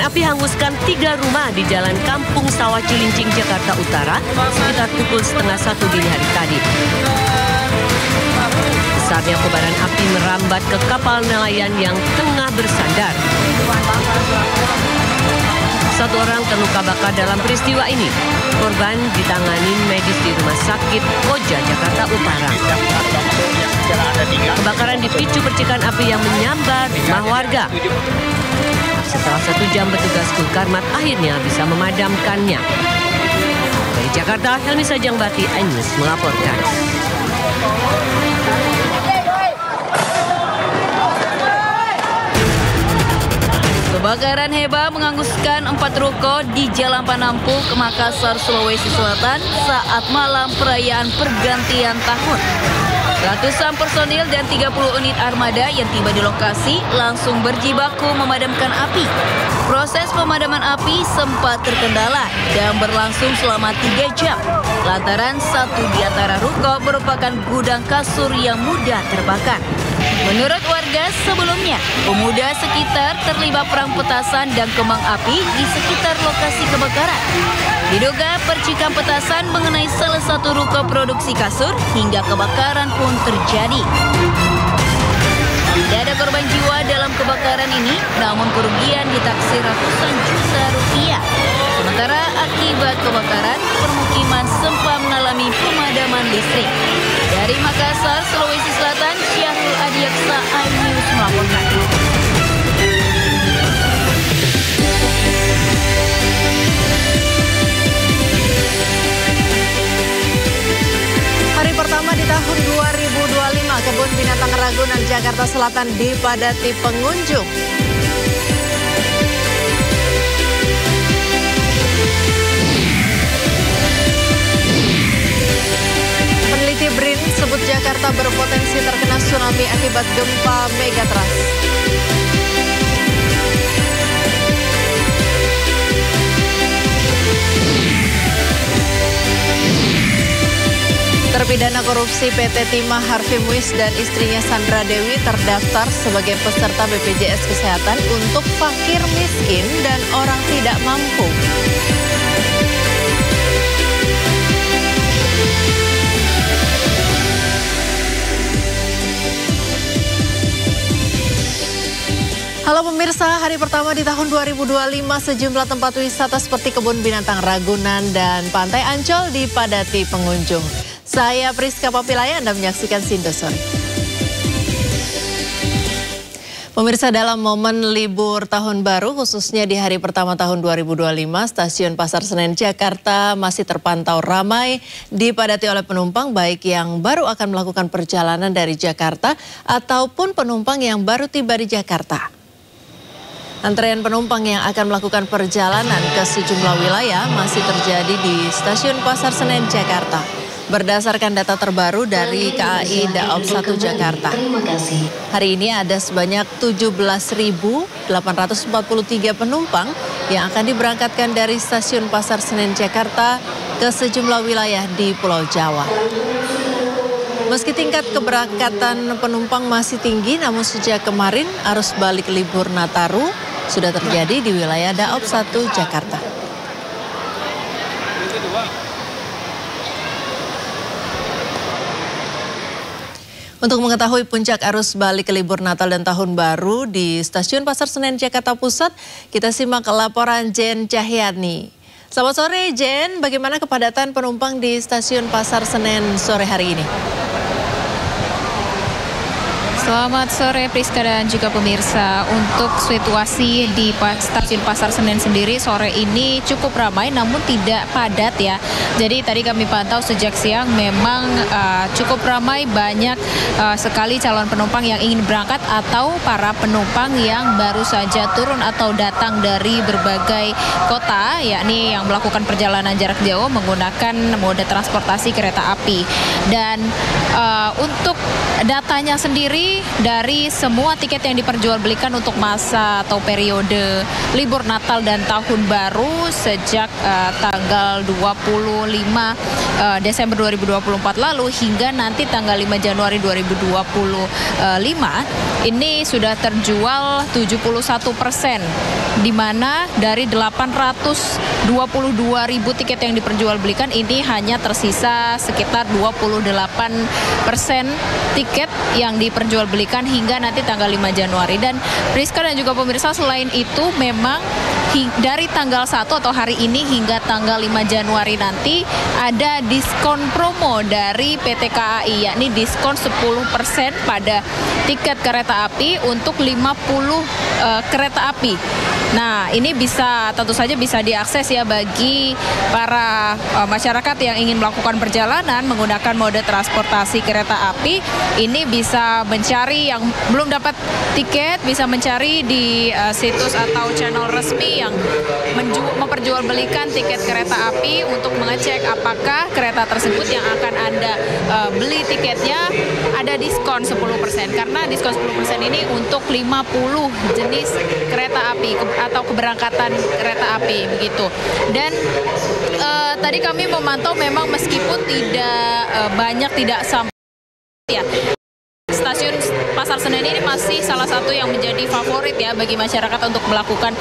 api hanguskan 3 rumah di Jalan Kampung Sawah Cilincing, Jakarta Utara sekitar pukul 12:30 dini hari tadi. Besarnya kobaran api merambat ke kapal nelayan yang tengah bersandar. 1 orang terluka bakar dalam peristiwa ini. Korban ditangani medis di Rumah Sakit Koja, Jakarta Utara. Kebakaran dipicu percikan api yang menyambar rumah warga. Setelah 1 jam petugas Kulkarmat akhirnya bisa memadamkannya. Dari Jakarta, Helmi Sajangbati, iNews melaporkan. Kebakaran hebat menghanguskan 4 ruko di Jalan Panampu, Makassar, Sulawesi Selatan saat malam perayaan pergantian tahun. Ratusan personil dan 30 unit armada yang tiba di lokasi langsung berjibaku memadamkan api. Proses pemadaman api sempat terkendala dan berlangsung selama 3 jam. Lantaran satu di antara ruko merupakan gudang kasur yang mudah terbakar. Menurut warga sebelumnya, pemuda sekitar terlibat perang petasan dan kembang api di sekitar lokasi kebakaran. Diduga percikan petasan mengenai salah satu ruko produksi kasur hingga kebakaran pun terjadi. Tidak ada korban jiwa dalam kebakaran ini, namun kerugian ditaksir ratusan juta rupiah. Sementara akibat kebakaran, permukiman sempat mengalami pemadaman listrik. Dari Makassar, Sulawesi Selatan, Syahrul Adiaksa, iNews melaporkan. Hari pertama di tahun 2025, Kebun Binatang Ragunan, Jakarta Selatan dipadati pengunjung. Peneliti BRIN sebut Jakarta berpotensi terkena tsunami akibat gempa megatrust. Terpidana korupsi PT Timah Harvey Muiz dan istrinya Sandra Dewi terdaftar sebagai peserta BPJS Kesehatan untuk fakir miskin dan orang tidak mampu. Halo pemirsa, hari pertama di tahun 2025 sejumlah tempat wisata seperti Kebun Binatang Ragunan dan Pantai Ancol dipadati pengunjung. Saya Priska Papilaya, Anda menyaksikan Sindosori. Pemirsa, dalam momen libur tahun baru, khususnya di hari pertama tahun 2025, Stasiun Pasar Senen Jakarta masih terpantau ramai dipadati oleh penumpang baik yang baru akan melakukan perjalanan dari Jakarta ataupun penumpang yang baru tiba di Jakarta. Antrean penumpang yang akan melakukan perjalanan ke sejumlah wilayah masih terjadi di Stasiun Pasar Senen Jakarta. Berdasarkan data terbaru dari KAI Daob 1 Jakarta, hari ini ada sebanyak 17.843 penumpang yang akan diberangkatkan dari Stasiun Pasar Senen Jakarta ke sejumlah wilayah di Pulau Jawa. Meski tingkat keberangkatan penumpang masih tinggi, namun sejak kemarin arus balik libur Nataru sudah terjadi di wilayah Daob 1 Jakarta. Untuk mengetahui puncak arus balik libur Natal dan Tahun Baru di Stasiun Pasar Senen Jakarta Pusat, kita simak laporan Jen Cahyani. Selamat sore Jen, bagaimana kepadatan penumpang di Stasiun Pasar Senen sore hari ini? Selamat sore Priska dan juga pemirsa. Untuk situasi di Stasiun Pasar Senen sendiri sore ini cukup ramai namun tidak padat ya. Jadi tadi kami pantau sejak siang memang cukup ramai, banyak sekali calon penumpang yang ingin berangkat atau para penumpang yang baru saja turun atau datang dari berbagai kota, yakni yang melakukan perjalanan jarak jauh menggunakan moda transportasi kereta api. Dan untuk datanya sendiri sendiri dari semua tiket yang diperjualbelikan untuk masa atau periode libur Natal dan Tahun Baru sejak tanggal 25 Desember 2024 lalu hingga nanti tanggal 5 Januari 2025 ini sudah terjual 71%, di mana dari 822.000 tiket yang diperjualbelikan ini hanya tersisa sekitar 28% tiket yang diperjualbelikan hingga nanti tanggal 5 Januari. Dan Priska dan juga pemirsa, selain itu memang dari tanggal 1 atau hari ini hingga tanggal 5 Januari nanti ada diskon promo dari PT KAI, yakni diskon 10% pada tiket kereta api untuk 50 kereta api. Nah, ini tentu saja bisa diakses ya bagi para masyarakat yang ingin melakukan perjalanan menggunakan mode transportasi kereta api. Ini bisa mencari yang belum dapat tiket, bisa mencari di situs atau channel resmi yang memperjualbelikan tiket kereta api untuk mengecek apakah kereta tersebut yang akan Anda beli tiketnya ada diskon 10%. Karena diskon 10% ini untuk 50 jenis kereta api atau keberangkatan kereta api begitu. Dan tadi kami memantau memang meskipun tidak sampai ya, stasiun Pasar Senen ini masih salah satu yang menjadi favorit ya bagi masyarakat untuk melakukan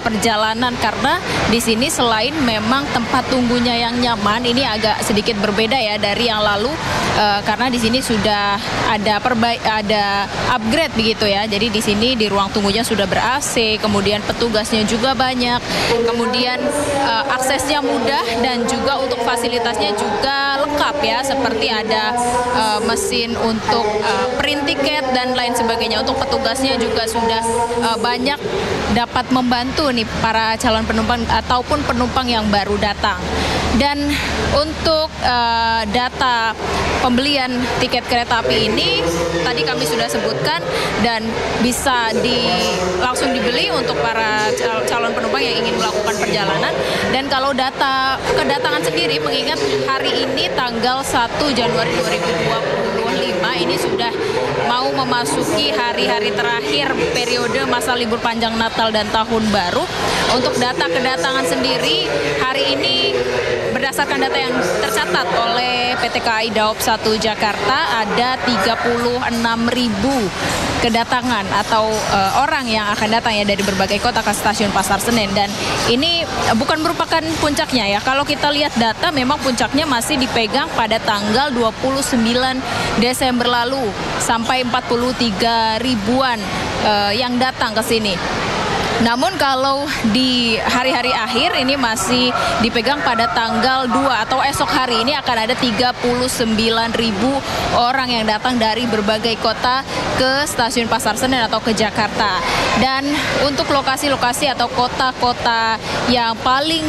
perjalanan, karena di sini selain memang tempat tunggunya yang nyaman, ini agak sedikit berbeda ya dari yang lalu karena di sini sudah ada upgrade begitu ya. Jadi di sini di ruang tunggunya sudah ber-AC, kemudian petugasnya juga banyak, kemudian aksesnya mudah dan juga untuk fasilitasnya juga lengkap ya, seperti ada mesin untuk print tiket dan lain sebagainya. Untuk petugasnya juga sudah banyak dapat membantu nih para calon penumpang ataupun penumpang yang baru datang. Dan untuk data pembelian tiket kereta api ini tadi kami sudah sebutkan dan bisa langsung dibeli untuk para calon penumpang yang ingin melakukan perjalanan. Dan kalau data kedatangan sendiri, mengingat hari ini tanggal 1 Januari 2025 ini sudah mau memasuki hari-hari terakhir periode masa libur panjang Natal dan Tahun Baru. Untuk data kedatangan sendiri hari ini berdasarkan data yang tercatat oleh PT KAI Daop 1 Jakarta ada 36.000 kedatangan atau orang yang akan datang ya dari berbagai kota ke stasiun Pasar Senen. Dan ini bukan merupakan puncaknya ya. Kalau kita lihat data memang puncaknya masih dipegang pada tanggal 29 Desember lalu sampai 43 ribuan yang datang ke sini. Namun kalau di hari-hari akhir ini masih dipegang pada tanggal 2 atau esok hari ini akan ada 39.000 orang yang datang dari berbagai kota ke stasiun Pasar Senen atau ke Jakarta. Dan untuk lokasi-lokasi atau kota-kota yang paling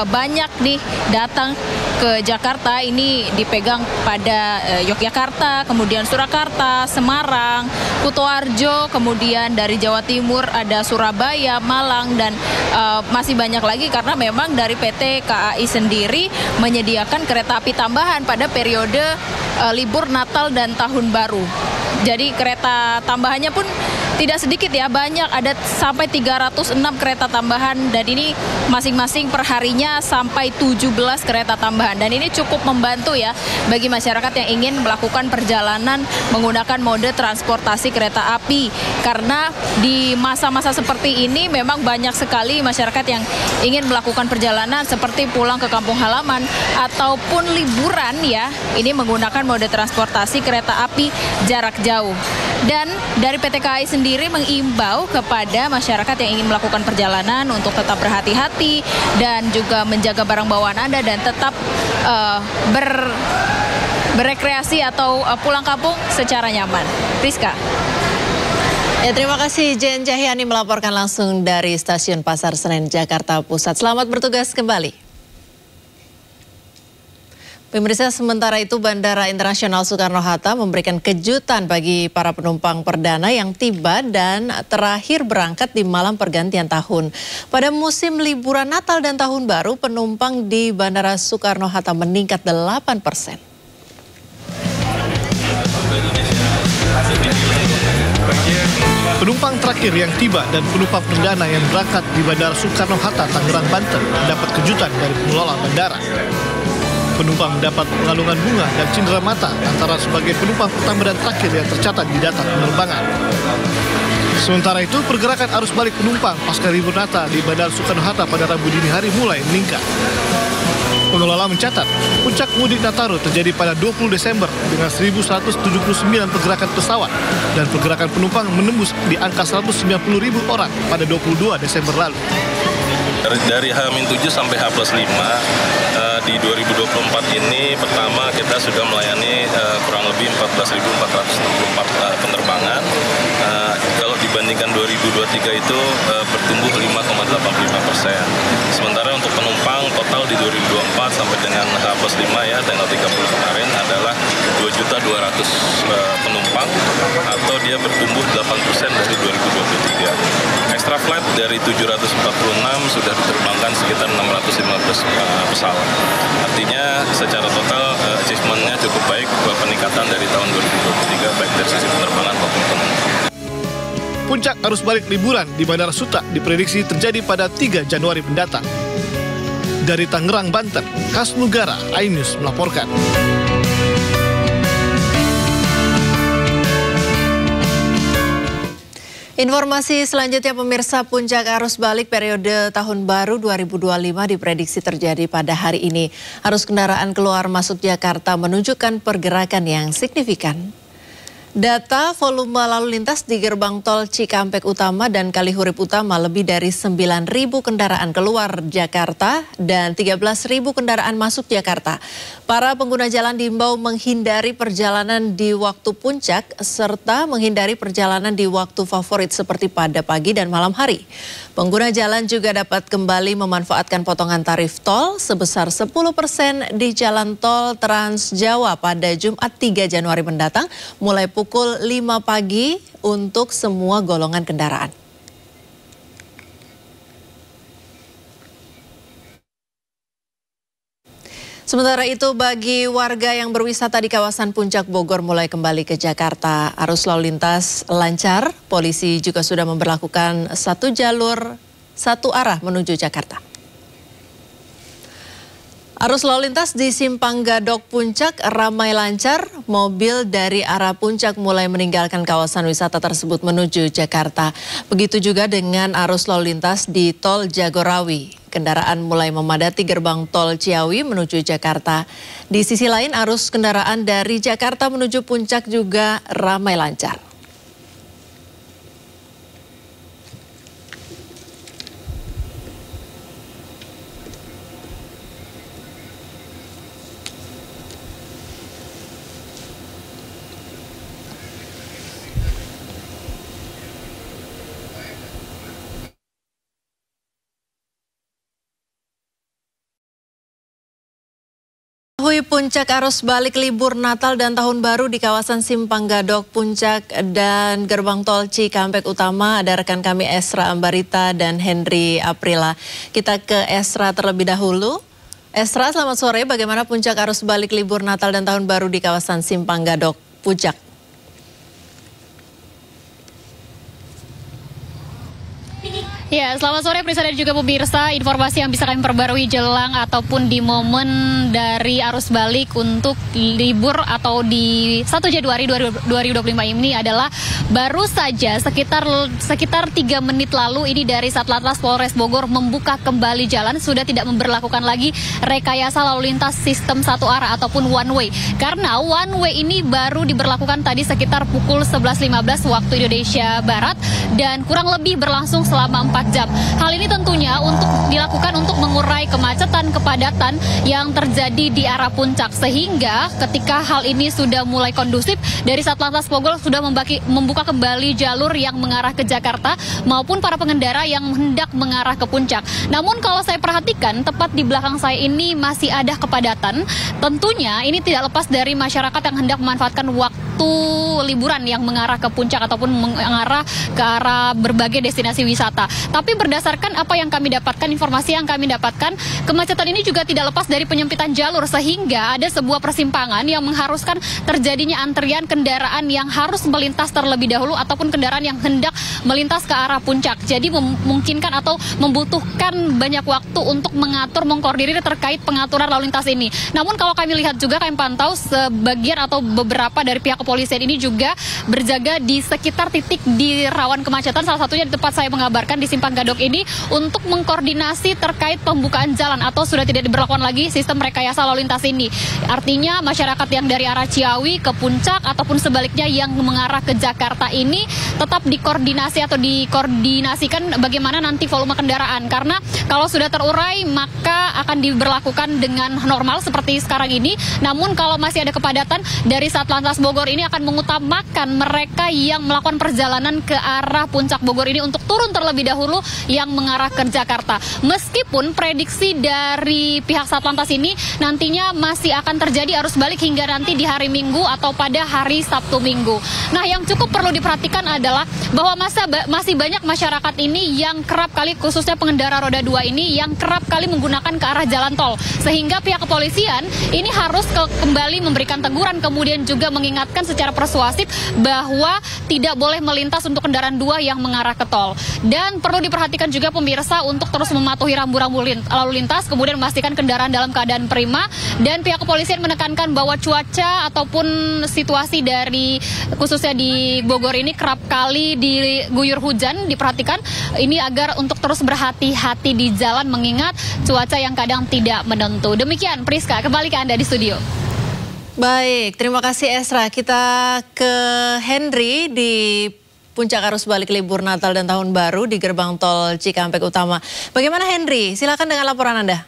banyak nih datang ke Jakarta ini dipegang pada Yogyakarta, kemudian Surakarta, Semarang, Kutoarjo, kemudian dari Jawa Timur ada Surabaya, Malang, dan masih banyak lagi karena memang dari PT KAI sendiri menyediakan kereta api tambahan pada periode libur Natal dan Tahun Baru. Jadi kereta tambahannya pun tidak sedikit ya, banyak, ada sampai 306 kereta tambahan dan ini masing-masing perharinya sampai 17 kereta tambahan. Dan ini cukup membantu ya bagi masyarakat yang ingin melakukan perjalanan menggunakan mode transportasi kereta api. Karena di masa-masa seperti ini memang banyak sekali masyarakat yang ingin melakukan perjalanan seperti pulang ke kampung halaman ataupun liburan ya. Ini menggunakan mode transportasi kereta api jarak jauh. Dan dari PT KAI sendiri mengimbau kepada masyarakat yang ingin melakukan perjalanan untuk tetap berhati-hati dan juga menjaga barang bawaan Anda dan tetap berrekreasi atau pulang kampung secara nyaman. Priska. Ya, terima kasih Jen Cahyani melaporkan langsung dari Stasiun Pasar Senen, Jakarta Pusat. Selamat bertugas kembali. Pemirsa, sementara itu Bandara Internasional Soekarno-Hatta memberikan kejutan bagi para penumpang perdana yang tiba dan terakhir berangkat di malam pergantian tahun. Pada musim liburan Natal dan Tahun Baru, penumpang di Bandara Soekarno-Hatta meningkat 8%. Penumpang terakhir yang tiba dan penumpang perdana yang berangkat di Bandara Soekarno-Hatta, Tangerang, Banten mendapat kejutan dari pengelola bandara. Penumpang mendapat pengalungan bunga dan cindera mata antara sebagai penumpang pertama dan terakhir yang tercatat di data penerbangan. Sementara itu, pergerakan arus balik penumpang pasca libur Natal di Bandara Soekarno-Hatta pada Rabu dini hari mulai meningkat. Pengelola mencatat, puncak mudik Nataru terjadi pada 20 Desember dengan 1.179 pergerakan pesawat dan pergerakan penumpang menembus di angka 190.000 orang pada 22 Desember lalu. Dari H-7 sampai H+5 di 2024 ini pertama kita sudah melayani kurang lebih 14.464 penerbangan. Kalau dibandingkan 2023 itu bertumbuh 5,85%. Sementara untuk penumpang total di 2024 sampai dengan H+5 ya tanggal 30 kemarin adalah 2.200.000 penumpang atau dia bertumbuh 8% dari 2023. Extra flight dari 746 sudah diterbangkan sekitar 615 pesawat. Artinya secara total achievement-nya cukup baik buat peningkatan dari tahun 2023 baik dari sisi penerbangan maupun penumpang. Puncak arus balik liburan di Bandara Suta diprediksi terjadi pada 3 Januari mendatang. Dari Tangerang, Banten, Kas Nugara, iNews melaporkan. Informasi selanjutnya pemirsa, puncak arus balik periode tahun baru 2025 diprediksi terjadi pada hari ini. Arus kendaraan keluar masuk Jakarta menunjukkan pergerakan yang signifikan. Data volume lalu lintas di gerbang tol Cikampek Utama dan Kalihurip Utama lebih dari 9.000 kendaraan keluar Jakarta dan 13.000 kendaraan masuk Jakarta. Para pengguna jalan diimbau menghindari perjalanan di waktu puncak serta menghindari perjalanan di waktu favorit seperti pada pagi dan malam hari. Pengguna jalan juga dapat kembali memanfaatkan potongan tarif tol sebesar 10% di jalan tol Trans Jawa pada Jumat 3 Januari mendatang mulai pukul 5 pagi untuk semua golongan kendaraan. Sementara itu bagi warga yang berwisata di kawasan Puncak Bogor mulai kembali ke Jakarta, arus lalu lintas lancar. Polisi juga sudah memberlakukan satu jalur, satu arah menuju Jakarta. Arus lalu lintas di Simpang Gadok Puncak ramai lancar. Mobil dari arah Puncak mulai meninggalkan kawasan wisata tersebut menuju Jakarta. Begitu juga dengan arus lalu lintas di Tol Jagorawi. Kendaraan mulai memadati gerbang tol Ciawi menuju Jakarta. Di sisi lain arus kendaraan dari Jakarta menuju Puncak juga ramai lancar. Puncak arus balik libur Natal dan Tahun Baru di kawasan Simpang Gadok Puncak dan gerbang tol Cikampek Utama. Ada rekan kami Esra Ambarita dan Henry Aprila. Kita ke Esra terlebih dahulu. Esra, selamat sore. Bagaimana puncak arus balik libur Natal dan Tahun Baru di kawasan Simpang Gadok Puncak? Ya, selamat sore Prisa dan juga pemirsa. Informasi yang bisa kami perbarui jelang ataupun di momen dari arus balik untuk libur atau di 1 Januari 2025 ini adalah baru saja sekitar 3 menit lalu ini dari Satlantas Polres Bogor membuka kembali jalan, sudah tidak memberlakukan lagi rekayasa lalu lintas sistem satu arah ataupun one way. Karena one way ini baru diberlakukan tadi sekitar pukul 11.15 waktu Indonesia Barat dan kurang lebih berlangsung selama 4 jam. Hal ini tentunya dilakukan untuk mengurai kemacetan, kepadatan yang terjadi di arah puncak. Sehingga ketika hal ini sudah mulai kondusif, dari Satlantas Bogor sudah membuka kembali jalur yang mengarah ke Jakarta maupun para pengendara yang hendak mengarah ke puncak. Namun kalau saya perhatikan, tepat di belakang saya ini masih ada kepadatan. Tentunya ini tidak lepas dari masyarakat yang hendak memanfaatkan waktu waktu liburan yang mengarah ke puncak ataupun mengarah ke arah berbagai destinasi wisata. Tapi berdasarkan apa yang kami dapatkan, informasi yang kami dapatkan, kemacetan ini juga tidak lepas dari penyempitan jalur, sehingga ada sebuah persimpangan yang mengharuskan terjadinya antrian kendaraan yang harus melintas terlebih dahulu ataupun kendaraan yang hendak melintas ke arah puncak. Jadi memungkinkan atau membutuhkan banyak waktu untuk mengatur, mengkoordinir terkait pengaturan lalu lintas ini. Namun kalau kami lihat juga, kami pantau sebagian atau beberapa dari pihak kepolisian ini juga berjaga di sekitar titik di rawan kemacetan, salah satunya di tempat saya mengabarkan di Simpang Gadok ini, untuk mengkoordinasi terkait pembukaan jalan atau sudah tidak diberlakukan lagi sistem rekayasa lalu lintas ini. Artinya masyarakat yang dari arah Ciawi ke puncak ataupun sebaliknya yang mengarah ke Jakarta ini tetap dikoordinasi atau dikoordinasikan bagaimana nanti volume kendaraan, karena kalau sudah terurai maka akan diberlakukan dengan normal seperti sekarang ini. Namun kalau masih ada kepadatan, dari Satlantas Bogor ini akan mengutamakan mereka yang melakukan perjalanan ke arah puncak Bogor ini untuk turun terlebih dahulu yang mengarah ke Jakarta. Meskipun prediksi dari pihak Satlantas ini nantinya masih akan terjadi arus balik hingga nanti di hari Minggu atau pada hari Sabtu Minggu. Nah, yang cukup perlu diperhatikan adalah bahwa masih banyak masyarakat ini yang kerap kali, khususnya pengendara roda 2 ini, yang kerap kali menggunakan ke arah jalan tol. Sehingga pihak kepolisian ini harus kembali memberikan teguran, kemudian juga mengingatkan secara persuasif bahwa tidak boleh melintas untuk kendaraan 2 yang mengarah ke tol. Dan perlu diperhatikan juga pemirsa untuk terus mematuhi rambu-rambu lalu lintas, kemudian memastikan kendaraan dalam keadaan prima. Dan pihak kepolisian menekankan bahwa cuaca ataupun situasi dari khususnya di Bogor ini kerap kali diguyur hujan, diperhatikan ini agar untuk terus berhati-hati di jalan mengingat cuaca yang kadang tidak menentu. Demikian Priska, kembali ke Anda di studio. Baik, terima kasih Esra. Kita ke Henry di puncak arus balik libur Natal dan Tahun Baru di gerbang tol Cikampek Utama. Bagaimana Henry? Silakan dengan laporan Anda.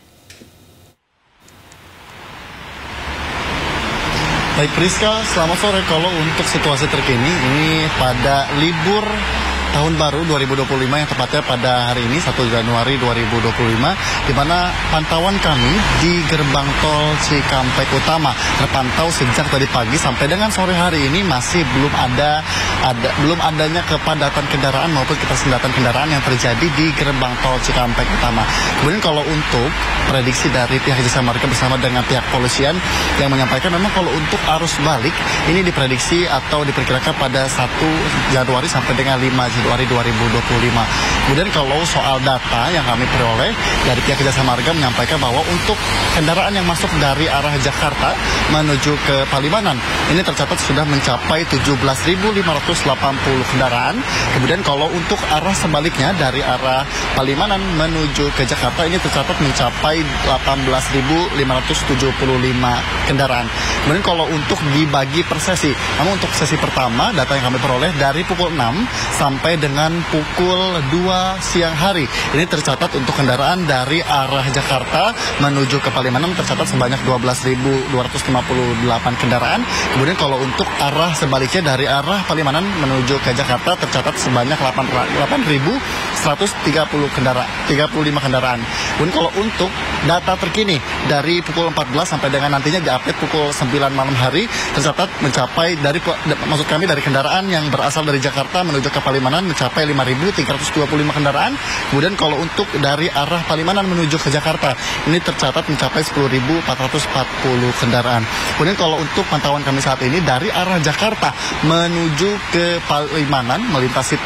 Baik Priska, selamat sore. Kalau untuk situasi terkini ini pada libur Tahun Baru 2025 yang tepatnya pada hari ini 1 Januari 2025, di mana pantauan kami di gerbang tol Cikampek Utama terpantau sejak tadi pagi sampai dengan sore hari ini masih belum adanya kepadatan kendaraan maupun ketersendatan kendaraan yang terjadi di gerbang tol Cikampek Utama. Kemudian kalau untuk prediksi dari pihak Jasa Marga bersama dengan pihak polisian yang menyampaikan memang kalau untuk arus balik ini diprediksi atau diperkirakan pada 1 Januari sampai dengan 5 Januari 2025. Kemudian kalau soal data yang kami peroleh dari pihak Jasa Marga menyampaikan bahwa untuk kendaraan yang masuk dari arah Jakarta menuju ke Palimanan ini tercatat sudah mencapai 17.580 kendaraan. Kemudian kalau untuk arah sebaliknya dari arah Palimanan menuju ke Jakarta ini tercatat mencapai 18.575 kendaraan. Kemudian kalau untuk dibagi per sesi, namun untuk sesi pertama data yang kami peroleh dari pukul 6 sampai dengan pukul 2 siang hari ini tercatat untuk kendaraan dari arah Jakarta menuju ke Palimanan tercatat sebanyak 12.258 kendaraan. Kemudian kalau untuk arah sebaliknya dari arah Palimanan menuju ke Jakarta tercatat sebanyak 8.135 kendaraan. Kemudian kalau untuk data terkini dari pukul 14 sampai dengan nantinya diupdate pukul 9 malam hari tercatat mencapai dari kendaraan yang berasal dari Jakarta menuju ke Palimanan mencapai 5.325 kendaraan. Kemudian kalau untuk dari arah Palimanan menuju ke Jakarta ini tercatat mencapai 10.440 kendaraan. Kemudian kalau untuk pantauan kami saat ini dari arah Jakarta menuju ke Palimanan melintasi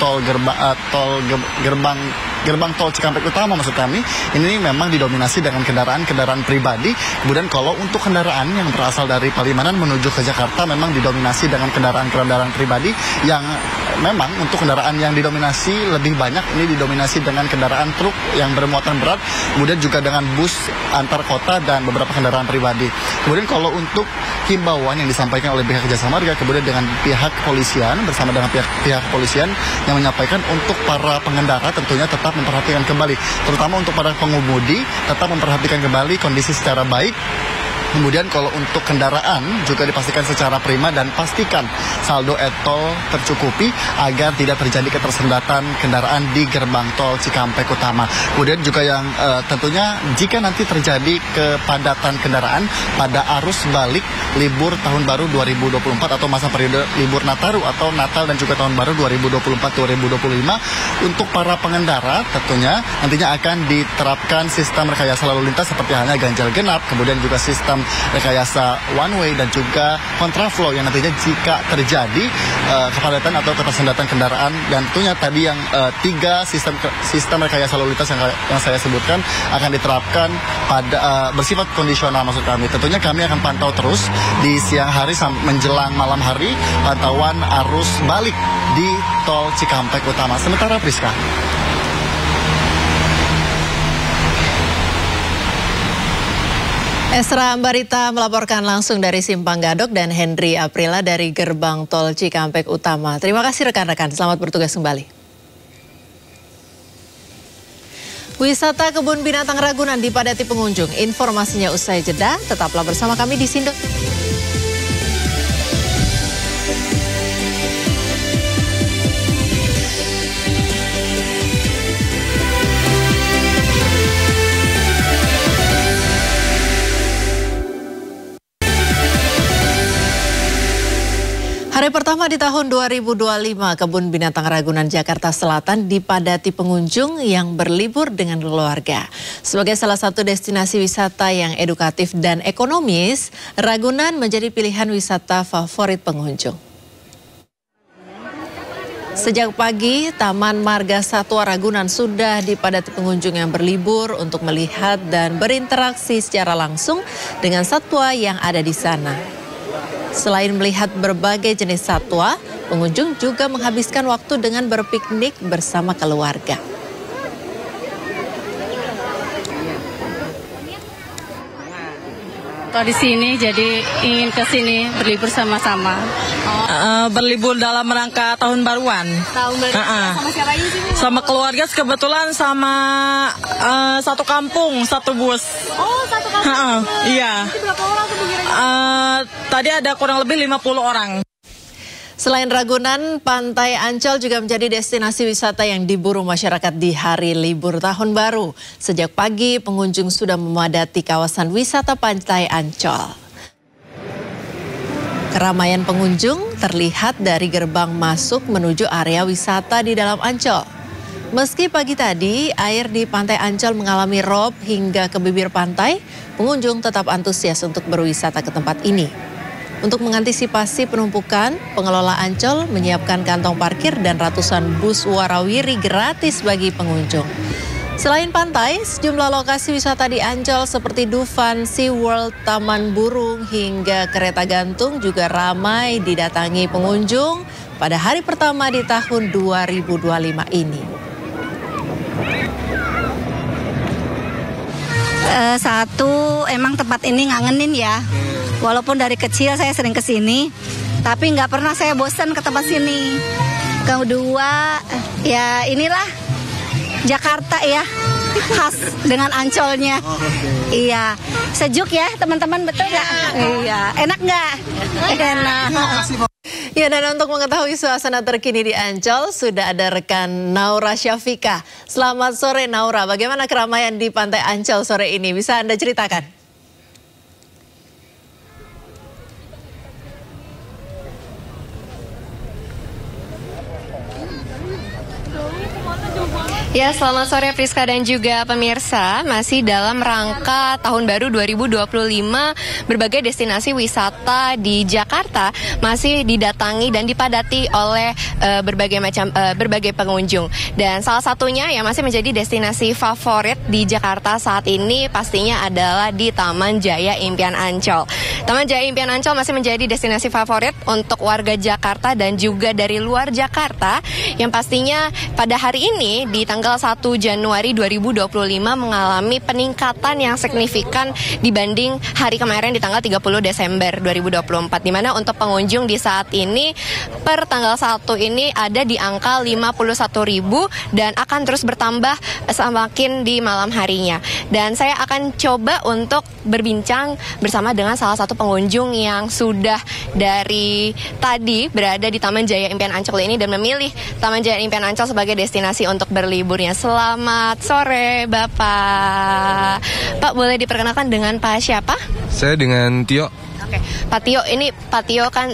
gerbang tol Cikampek Utama maksud kami ini memang didominasi dengan kendaraan pribadi. Kemudian kalau untuk kendaraan yang berasal dari Palimanan menuju ke Jakarta memang didominasi dengan kendaraan pribadi yang memang untuk kendaraan yang didominasi lebih banyak ini didominasi dengan kendaraan truk yang bermuatan berat, kemudian juga dengan bus antar kota dan beberapa kendaraan pribadi. Kemudian kalau untuk himbauan yang disampaikan oleh pihak Jasa Marga kemudian dengan pihak kepolisian bersama dengan pihak kepolisian yang menyampaikan untuk para pengendara tentunya tetap memperhatikan kembali, terutama untuk para pengemudi tetap memperhatikan kembali kondisi secara baik Kemudian kalau untuk kendaraan juga dipastikan secara prima dan pastikan saldo e-tol tercukupi agar tidak terjadi ketersendatan kendaraan di gerbang tol Cikampek Utama. Kemudian juga yang tentunya jika nanti terjadi kepadatan kendaraan pada arus balik libur tahun baru 2024 atau masa periode libur Nataru atau Natal dan juga tahun baru 2024-2025, untuk para pengendara tentunya nantinya akan diterapkan sistem rekayasa lalu lintas seperti halnya ganjil genap, kemudian juga sistem rekayasa one way dan juga kontraflow yang nantinya jika terjadi kepadatan atau ketersendatan kendaraan, dan tentunya tadi yang 3 sistem rekayasa lalu lintas yang saya sebutkan akan diterapkan pada bersifat kondisional maksud kami. Tentunya kami akan pantau terus di siang hari menjelang malam hari pantauan arus balik di tol Cikampek Utama. Sementara Priska. Esra Ambarita melaporkan langsung dari Simpang Gadok dan Henry Aprila dari gerbang tol Cikampek Utama. Terima kasih rekan-rekan, selamat bertugas kembali. Wisata Kebun Binatang Ragunan dipadati pengunjung. Informasinya usai jeda, tetaplah bersama kami di Sindo. Hari pertama di tahun 2025, Kebun Binatang Ragunan Jakarta Selatan dipadati pengunjung yang berlibur dengan keluarga. Sebagai salah satu destinasi wisata yang edukatif dan ekonomis, Ragunan menjadi pilihan wisata favorit pengunjung. Sejak pagi, Taman Marga Satwa Ragunan sudah dipadati pengunjung yang berlibur untuk melihat dan berinteraksi secara langsung dengan satwa yang ada di sana. Selain melihat berbagai jenis satwa, pengunjung juga menghabiskan waktu dengan berpiknik bersama keluarga. Di sini jadi ingin ke sini berlibur sama-sama. Berlibur dalam rangka tahun baruan. Tahun baruan sama siapa aja sih? Sama keluarga, kebetulan sama satu kampung, satu bus. Oh, satu kampung. Iya. Itu berapa orang tuh kira-kira? Tadi ada kurang lebih 50 orang. Selain Ragunan, Pantai Ancol juga menjadi destinasi wisata yang diburu masyarakat di hari libur tahun baru. Sejak pagi, pengunjung sudah memadati kawasan wisata Pantai Ancol. Keramaian pengunjung terlihat dari gerbang masuk menuju area wisata di dalam Ancol. Meski pagi tadi, air di Pantai Ancol mengalami rob hingga ke bibir pantai, pengunjung tetap antusias untuk berwisata ke tempat ini. Untuk mengantisipasi penumpukan, pengelola Ancol menyiapkan kantong parkir dan ratusan bus warawiri gratis bagi pengunjung. Selain pantai, sejumlah lokasi wisata di Ancol seperti Dufan, SeaWorld, Taman Burung, hingga kereta gantung juga ramai didatangi pengunjung pada hari pertama di tahun 2025 ini. Satu, emang tempat ini ngangenin ya. Walaupun dari kecil saya sering kesini, tapi nggak pernah saya bosan ke tempat sini. Kedua, ya inilah Jakarta ya, khas dengan Ancolnya. Iya, sejuk ya teman-teman, betul nggak? Iya, enak nggak? Enak. Ya, dan untuk mengetahui suasana terkini di Ancol, sudah ada rekan Naura Syafika. Selamat sore Naura, bagaimana keramaian di Pantai Ancol sore ini? Bisa Anda ceritakan? Ya, selamat sore Priska dan juga pemirsa. Masih dalam rangka Tahun Baru 2025, berbagai destinasi wisata di Jakarta masih didatangi dan dipadati oleh berbagai pengunjung. Dan salah satunya yang masih menjadi destinasi favorit di Jakarta saat ini pastinya adalah di Taman Jaya Impian Ancol. Taman Jaya Impian Ancol masih menjadi destinasi favorit untuk warga Jakarta dan juga dari luar Jakarta, yang pastinya pada hari ini di tanggal tanggal 1 Januari 2025 mengalami peningkatan yang signifikan dibanding hari kemarin di tanggal 30 Desember 2024, di mana untuk pengunjung di saat ini per tanggal 1 ini ada di angka 51.000 dan akan terus bertambah semakin di malam harinya. Dan saya akan coba untuk berbincang bersama dengan salah satu pengunjung yang sudah dari tadi berada di Taman Jaya Impian Ancol ini dan memilih Taman Jaya Impian Ancol sebagai destinasi untuk berliburnya. Selamat sore Bapak. Pak, boleh diperkenalkan dengan Pak siapa? Saya dengan Tio. Oke, Pak Tio, ini Pak Tio kan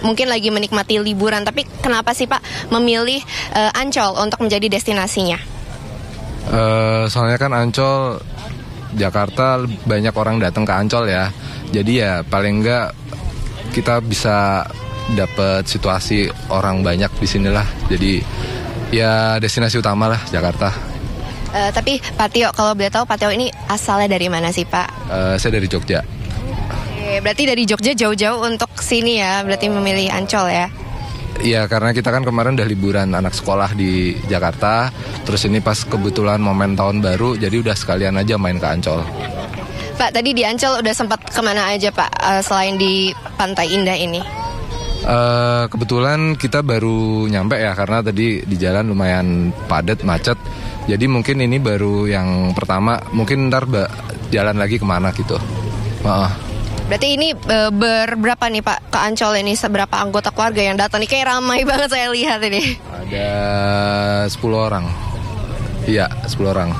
mungkin lagi menikmati liburan, tapi kenapa sih Pak memilih Ancol untuk menjadi destinasinya? Soalnya kan Ancol, Jakarta banyak orang datang ke Ancol ya. Jadi ya paling enggak kita bisa dapat situasi orang banyak di sinilah. Jadi ya destinasi utama lah Jakarta. Tapi Pak Tio, kalau boleh tahu Pak Tio ini asalnya dari mana sih Pak? Saya dari Jogja. Oke, berarti dari Jogja jauh-jauh untuk sini ya, berarti memilih Ancol ya? Iya, karena kita kan kemarin udah liburan anak sekolah di Jakarta. Terus ini pas kebetulan momen tahun baru, jadi udah sekalian aja main ke Ancol. Pak, tadi di Ancol udah sempat kemana aja Pak, selain di Pantai Indah ini? Kebetulan kita baru nyampe ya, karena tadi di jalan lumayan padat, macet. Jadi mungkin ini baru yang pertama, mungkin ntar jalan lagi kemana gitu. Berarti ini berapa nih Pak ke Ancol ini, seberapa anggota keluarga yang datang? Ini kayak ramai banget saya lihat ini. Ada 10 orang. Iya, 10 orang.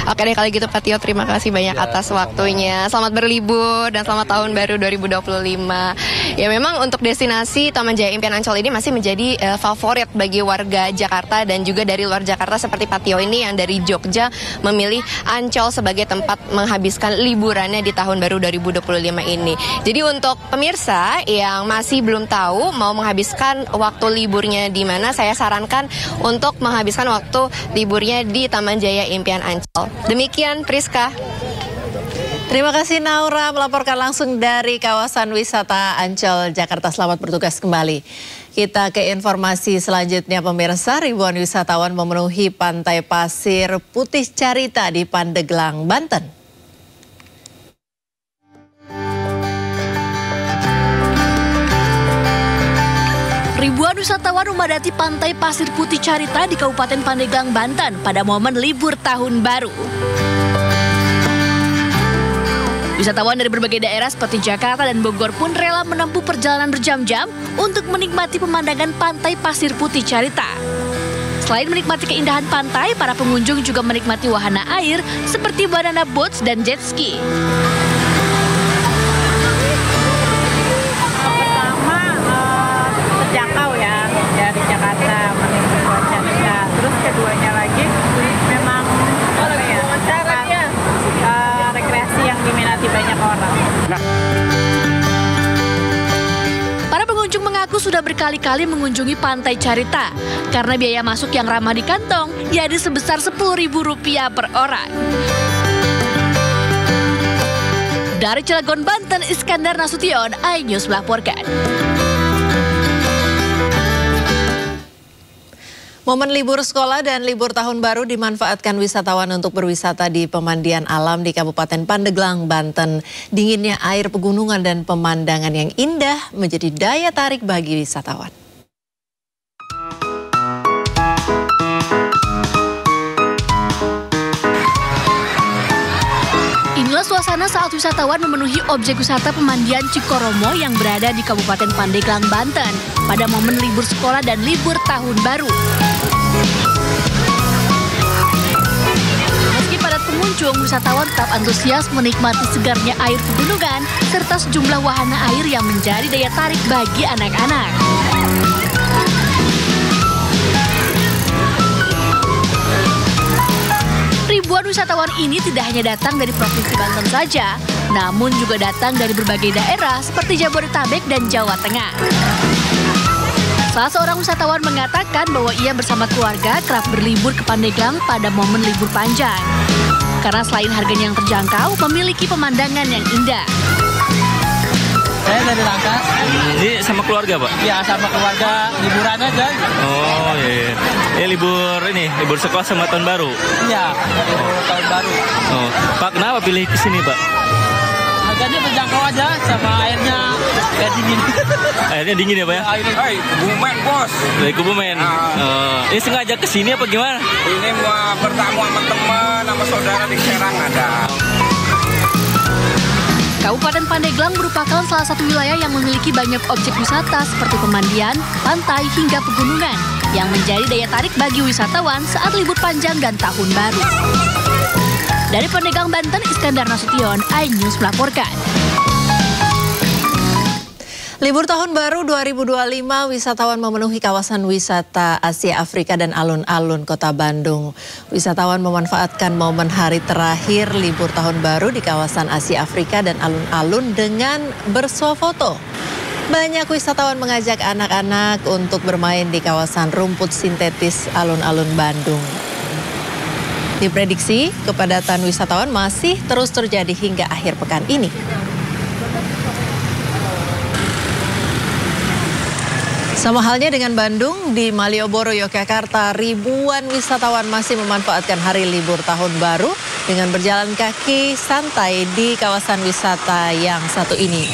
Oke deh, kalau gitu Pak Tio, terima kasih banyak atas waktunya. Selamat berlibur dan selamat tahun baru 2025. Ya memang untuk destinasi Taman Jaya Impian Ancol ini masih menjadi favorit bagi warga Jakarta dan juga dari luar Jakarta seperti Pak Tio ini yang dari Jogja memilih Ancol sebagai tempat menghabiskan liburannya di tahun baru 2025 ini. Jadi untuk pemirsa yang masih belum tahu mau menghabiskan waktu liburnya di mana, saya sarankan untuk menghabiskan waktu liburnya di Taman Jaya Impian Ancol. Demikian Priska. Terima kasih Naura melaporkan langsung dari kawasan wisata Ancol, Jakarta. Selamat bertugas kembali. Kita ke informasi selanjutnya pemirsa. Ribuan wisatawan memenuhi Pantai Pasir Putih Carita di Pandeglang, Banten. Ribuan wisatawan memadati Pantai Pasir Putih Carita di Kabupaten Pandeglang, Banten pada momen libur tahun baru. Wisatawan dari berbagai daerah seperti Jakarta dan Bogor pun rela menempuh perjalanan berjam-jam untuk menikmati pemandangan Pantai Pasir Putih Carita. Selain menikmati keindahan pantai, para pengunjung juga menikmati wahana air seperti banana boats dan jet ski. Terjangkau ya dari Jakarta menuju ke Carita. Terus keduanya lagi memang rekreasi yang diminati banyak orang. Para pengunjung mengaku sudah berkali-kali mengunjungi Pantai Carita karena biaya masuk yang ramah di kantong, yaitu sebesar Rp10.000 per orang. Dari Cilegon, Banten, Iskandar Nasution, iNews melaporkan. Momen libur sekolah dan libur tahun baru dimanfaatkan wisatawan untuk berwisata di pemandian alam di Kabupaten Pandeglang, Banten. Dinginnya air pegunungan dan pemandangan yang indah menjadi daya tarik bagi wisatawan. Inilah suasana saat wisatawan memenuhi objek wisata pemandian Cikoromo yang berada di Kabupaten Pandeglang, Banten pada momen libur sekolah dan libur tahun baru. Meski padat pengunjung, wisatawan tetap antusias menikmati segarnya air pegunungan serta sejumlah wahana air yang menjadi daya tarik bagi anak-anak. Ribuan wisatawan ini tidak hanya datang dari Provinsi Banten saja, namun juga datang dari berbagai daerah seperti Jabodetabek dan Jawa Tengah. Salah seorang wisatawan mengatakan bahwa ia bersama keluarga kerap berlibur ke Pandeglang pada momen libur panjang. Karena selain harganya yang terjangkau, memiliki pemandangan yang indah. Saya dari Langkat. Ini sama keluarga, Pak? Ya, sama keluarga, liburan aja. Oh, iya. libur sekolah sama tahun baru. Iya, libur tahun baru. Oh, Pak, kenapa pilih ke sini, Pak? Harganya terjangkau aja, sama airnya gak dingin. Airnya dingin ya, Pak ya? Hai, Kebumen, Bos. Dari Kebumen. Ini sengaja ke sini apa gimana? Ini mau bertamu sama teman, sama saudara di Serang ada. Kabupaten Pandeglang merupakan salah satu wilayah yang memiliki banyak objek wisata seperti pemandian, pantai, hingga pegunungan yang menjadi daya tarik bagi wisatawan saat libur panjang dan tahun baru. Dari Pandeglang, Banten, Iskandar Nasution, iNews melaporkan. Libur tahun baru 2025, wisatawan memenuhi kawasan wisata Asia Afrika dan alun-alun Kota Bandung. Wisatawan memanfaatkan momen hari terakhir libur tahun baru di kawasan Asia Afrika dan alun-alun dengan bersuah foto. Banyak wisatawan mengajak anak-anak untuk bermain di kawasan rumput sintetis alun-alun Bandung. Diprediksi kepadatan wisatawan masih terus terjadi hingga akhir pekan ini. Sama halnya dengan Bandung, di Malioboro, Yogyakarta, ribuan wisatawan masih memanfaatkan hari libur tahun baru dengan berjalan kaki santai di kawasan wisata yang satu ini.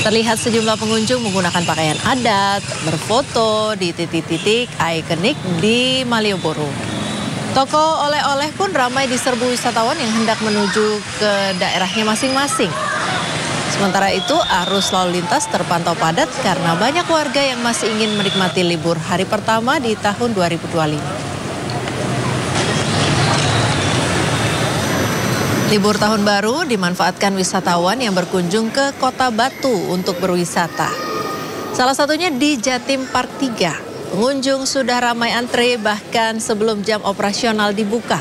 Terlihat sejumlah pengunjung menggunakan pakaian adat, berfoto di titik-titik ikonik di Malioboro. Toko oleh-oleh pun ramai diserbu wisatawan yang hendak menuju ke daerahnya masing-masing. Sementara itu, arus lalu lintas terpantau padat karena banyak warga yang masih ingin menikmati libur hari pertama di tahun 2025. Libur tahun baru dimanfaatkan wisatawan yang berkunjung ke Kota Batu untuk berwisata. Salah satunya di Jatim Park 3. Pengunjung sudah ramai antre bahkan sebelum jam operasional dibuka.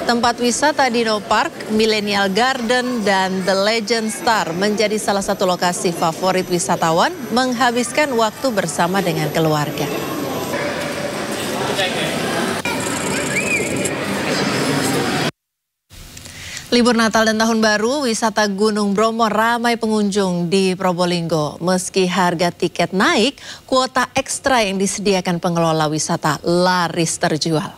Tempat wisata Dino Park, Millennial Garden, dan The Legend Star menjadi salah satu lokasi favorit wisatawan menghabiskan waktu bersama dengan keluarga. Libur Natal dan Tahun Baru, wisata Gunung Bromo ramai pengunjung di Probolinggo. Meski harga tiket naik, kuota ekstra yang disediakan pengelola wisata laris terjual.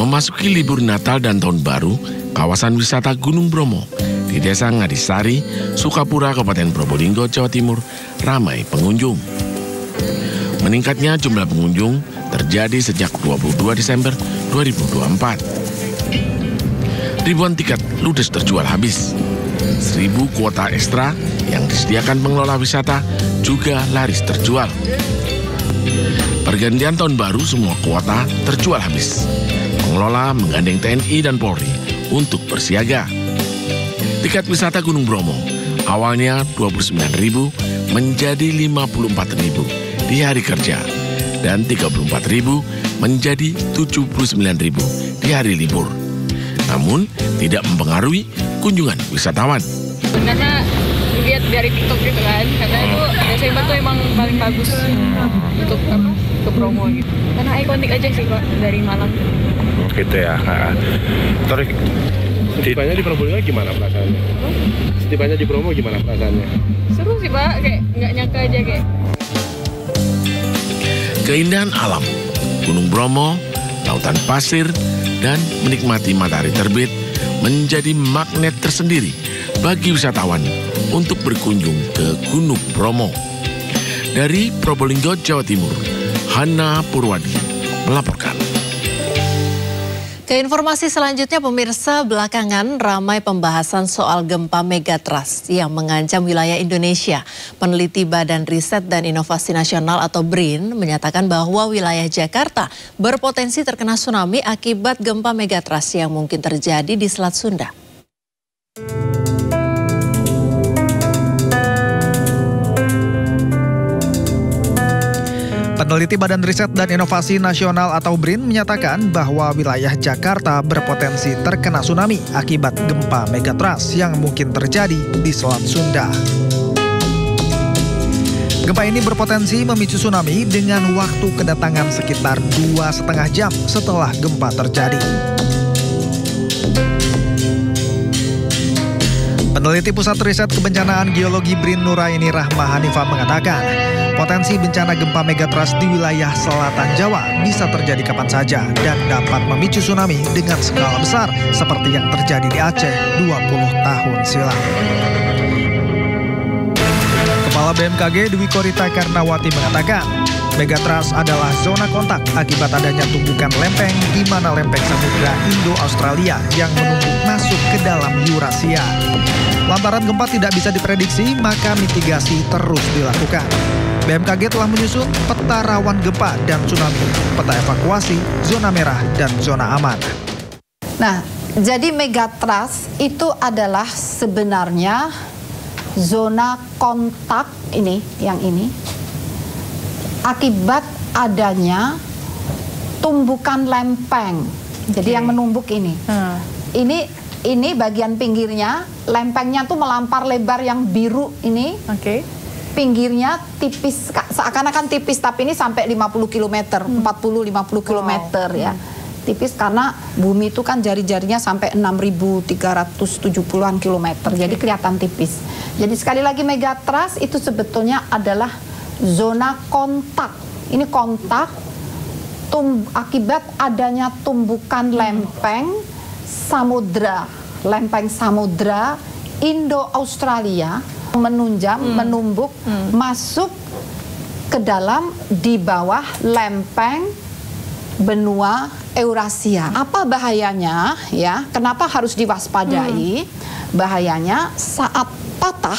Memasuki libur Natal dan Tahun Baru, kawasan wisata Gunung Bromo di Desa Ngadisari, Sukapura, Kabupaten Probolinggo, Jawa Timur, ramai pengunjung. Meningkatnya jumlah pengunjung terjadi sejak 22 Desember 2024. Ribuan tiket ludes terjual habis. 1.000 kuota ekstra yang disediakan pengelola wisata juga laris terjual. Pergantian Tahun Baru semua kuota terjual habis. Pengelola menggandeng TNI dan Polri untuk bersiaga. Tiket wisata Gunung Bromo awalnya 29.000 menjadi 54.000 di hari kerja dan 34.000 menjadi 79.000 di hari libur. Namun tidak mempengaruhi kunjungan wisatawan. Karena lihat dari TikTok gitu kan, karena itu Desember tuh emang paling bagus untuk ke Bromo gitu. Karena ikonik aja sih kok dari Malang. Gitu ya. Terus setibanya di Probolinggo gimana perasaannya? Setibanya di Bromo gimana perasaannya? Seru sih Pak, kayak nggak nyangka aja kayak. Keindahan alam, Gunung Bromo, lautan pasir, dan menikmati matahari terbit menjadi magnet tersendiri bagi wisatawan untuk berkunjung ke Gunung Bromo. Dari Probolinggo, Jawa Timur, Hana Purwadi melaporkan. Ke informasi selanjutnya, pemirsa, belakangan ramai pembahasan soal gempa megatrust yang mengancam wilayah Indonesia. Peneliti Badan Riset dan Inovasi Nasional atau BRIN menyatakan bahwa wilayah Jakarta berpotensi terkena tsunami akibat gempa megatrust yang mungkin terjadi di Selat Sunda. Peneliti Badan Riset dan Inovasi Nasional atau BRIN menyatakan bahwa wilayah Jakarta berpotensi terkena tsunami akibat gempa megatrust yang mungkin terjadi di Selat Sunda. Gempa ini berpotensi memicu tsunami dengan waktu kedatangan sekitar 2,5 jam setelah gempa terjadi. Peneliti Pusat Riset Kebencanaan Geologi BRIN Nuraini Rahma Hanifah mengatakan, potensi bencana gempa megatrust di wilayah selatan Jawa bisa terjadi kapan saja dan dapat memicu tsunami dengan skala besar seperti yang terjadi di Aceh 20 tahun silam. Kepala BMKG Dwi Korita Karnawati mengatakan, megatrust adalah zona kontak akibat adanya tumbukan lempeng di mana lempeng samudra Indo-Australia yang menumpuk masuk ke dalam Eurasia. Lantaran gempa tidak bisa diprediksi, maka mitigasi terus dilakukan. BMKG telah menyusun peta rawan gempa dan tsunami, peta evakuasi, zona merah, dan zona aman. Nah, jadi megatrust itu adalah sebenarnya zona kontak yang ini, akibat adanya tumbukan lempeng. Jadi yang menumbuk ini. Ini bagian pinggirnya, lempengnya tuh melampar lebar yang biru ini. Pinggirnya tipis, seakan-akan tipis, tapi ini sampai 50 km, 40-50 km ya. Tipis karena bumi itu kan jari-jarinya sampai 6.370-an kilometer, jadi kelihatan tipis. Jadi sekali lagi megatrust itu sebetulnya adalah zona kontak. Ini kontak akibat adanya tumbukan lempeng samudra, lempeng samudra Indo-Australia menunjam, menumbuk, masuk ke dalam di bawah lempeng benua Eurasia. Apa bahayanya ya? Kenapa harus diwaspadai? Bahayanya saat patah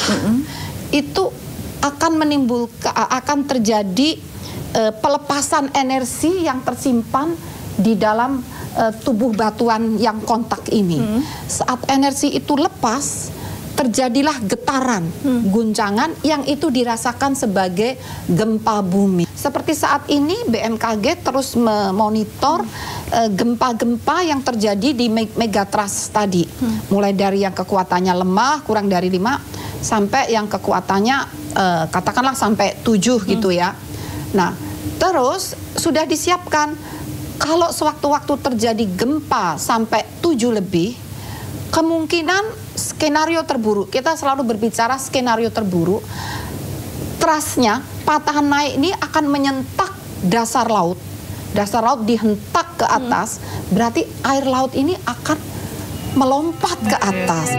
itu akan terjadi pelepasan energi yang tersimpan di dalam tubuh batuan yang kontak ini. Saat energi itu lepas, terjadilah getaran, guncangan yang itu dirasakan sebagai gempa bumi. Seperti saat ini BMKG terus memonitor gempa-gempa yang terjadi di megatrust tadi. Mulai dari yang kekuatannya lemah, kurang dari 5, sampai yang kekuatannya katakanlah sampai 7 gitu ya. Nah, terus sudah disiapkan kalau sewaktu-waktu terjadi gempa sampai 7 lebih, kemungkinan skenario terburuk, kita selalu berbicara skenario terburuk, trustnya, patahan naik ini akan menyentak dasar laut. Dasar laut dihentak ke atas, berarti air laut ini akan melompat ke atas.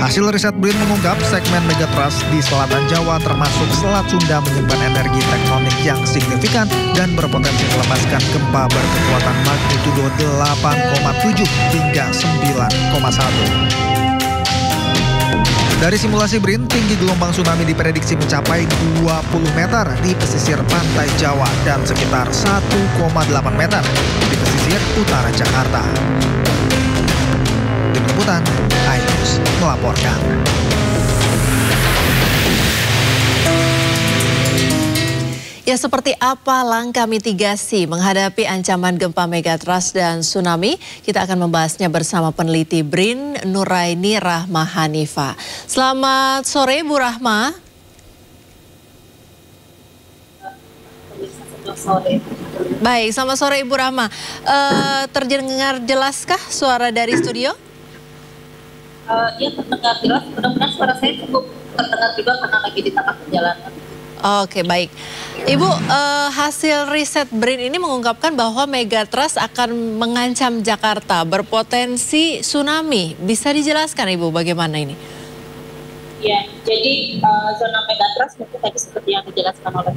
Hasil riset BRIN mengungkap segmen megatrust di selatan Jawa termasuk Selat Sunda menyimpan energi tektonik yang signifikan dan berpotensi melepaskan gempa berkekuatan magnitudo 8,7 hingga 9,1. Dari simulasi BRIN, tinggi gelombang tsunami diprediksi mencapai 20 meter di pesisir pantai Jawa dan sekitar 1,8 meter di pesisir utara Jakarta. Tim Liputan, iNews melaporkan. Ya, seperti apa langkah mitigasi menghadapi ancaman gempa megatrust dan tsunami? Kita akan membahasnya bersama peneliti BRIN Nuraini Rahma Hanifah. Selamat sore, Bu Rahma. Baik, selamat sore Ibu Rahma. Terdengar jelaskah suara dari studio? Ya, terdengar jelas. Mudah-mudahan suara saya cukup terdengar juga karena lagi di tengah perjalanan. Oke, baik. Ibu, hasil riset BRIN ini mengungkapkan bahwa megatrust akan mengancam Jakarta, berpotensi tsunami. Bisa dijelaskan Ibu bagaimana ini? Ya, jadi zona megatrust mungkin tadi seperti yang dijelaskan oleh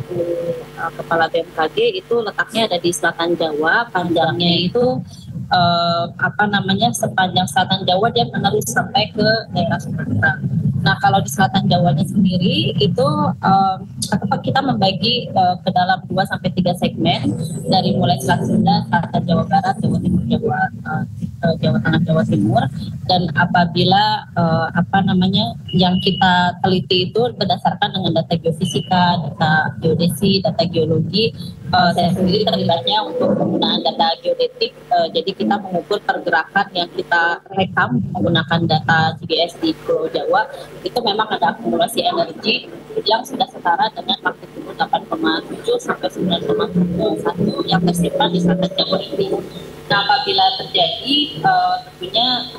Kepala BMKG itu letaknya ada di selatan Jawa, panjangnya itu sepanjang selatan Jawa dia menerus sampai ke daerah Sumatera. Nah, kalau di selatan Jawanya sendiri itu kita membagi ke dalam 2-3 segmen dari mulai Selat Sunda, selatan Jawa Barat, Jawa Timur, Jawa Tengah, Jawa Timur, dan apabila yang kita teliti itu berdasarkan dengan data geofisika, data geodesi, data geologi. Saya sendiri terlibatnya untuk penggunaan data geodetik, jadi kita mengukur pergerakan yang kita rekam menggunakan data GIS di Pulau Jawa. Itu memang ada akumulasi energi yang sudah setara dengan magnitudo 8,7 sampai 9,1 yang tersimpan di selatan Jawa ini. Nah, apabila terjadi tentunya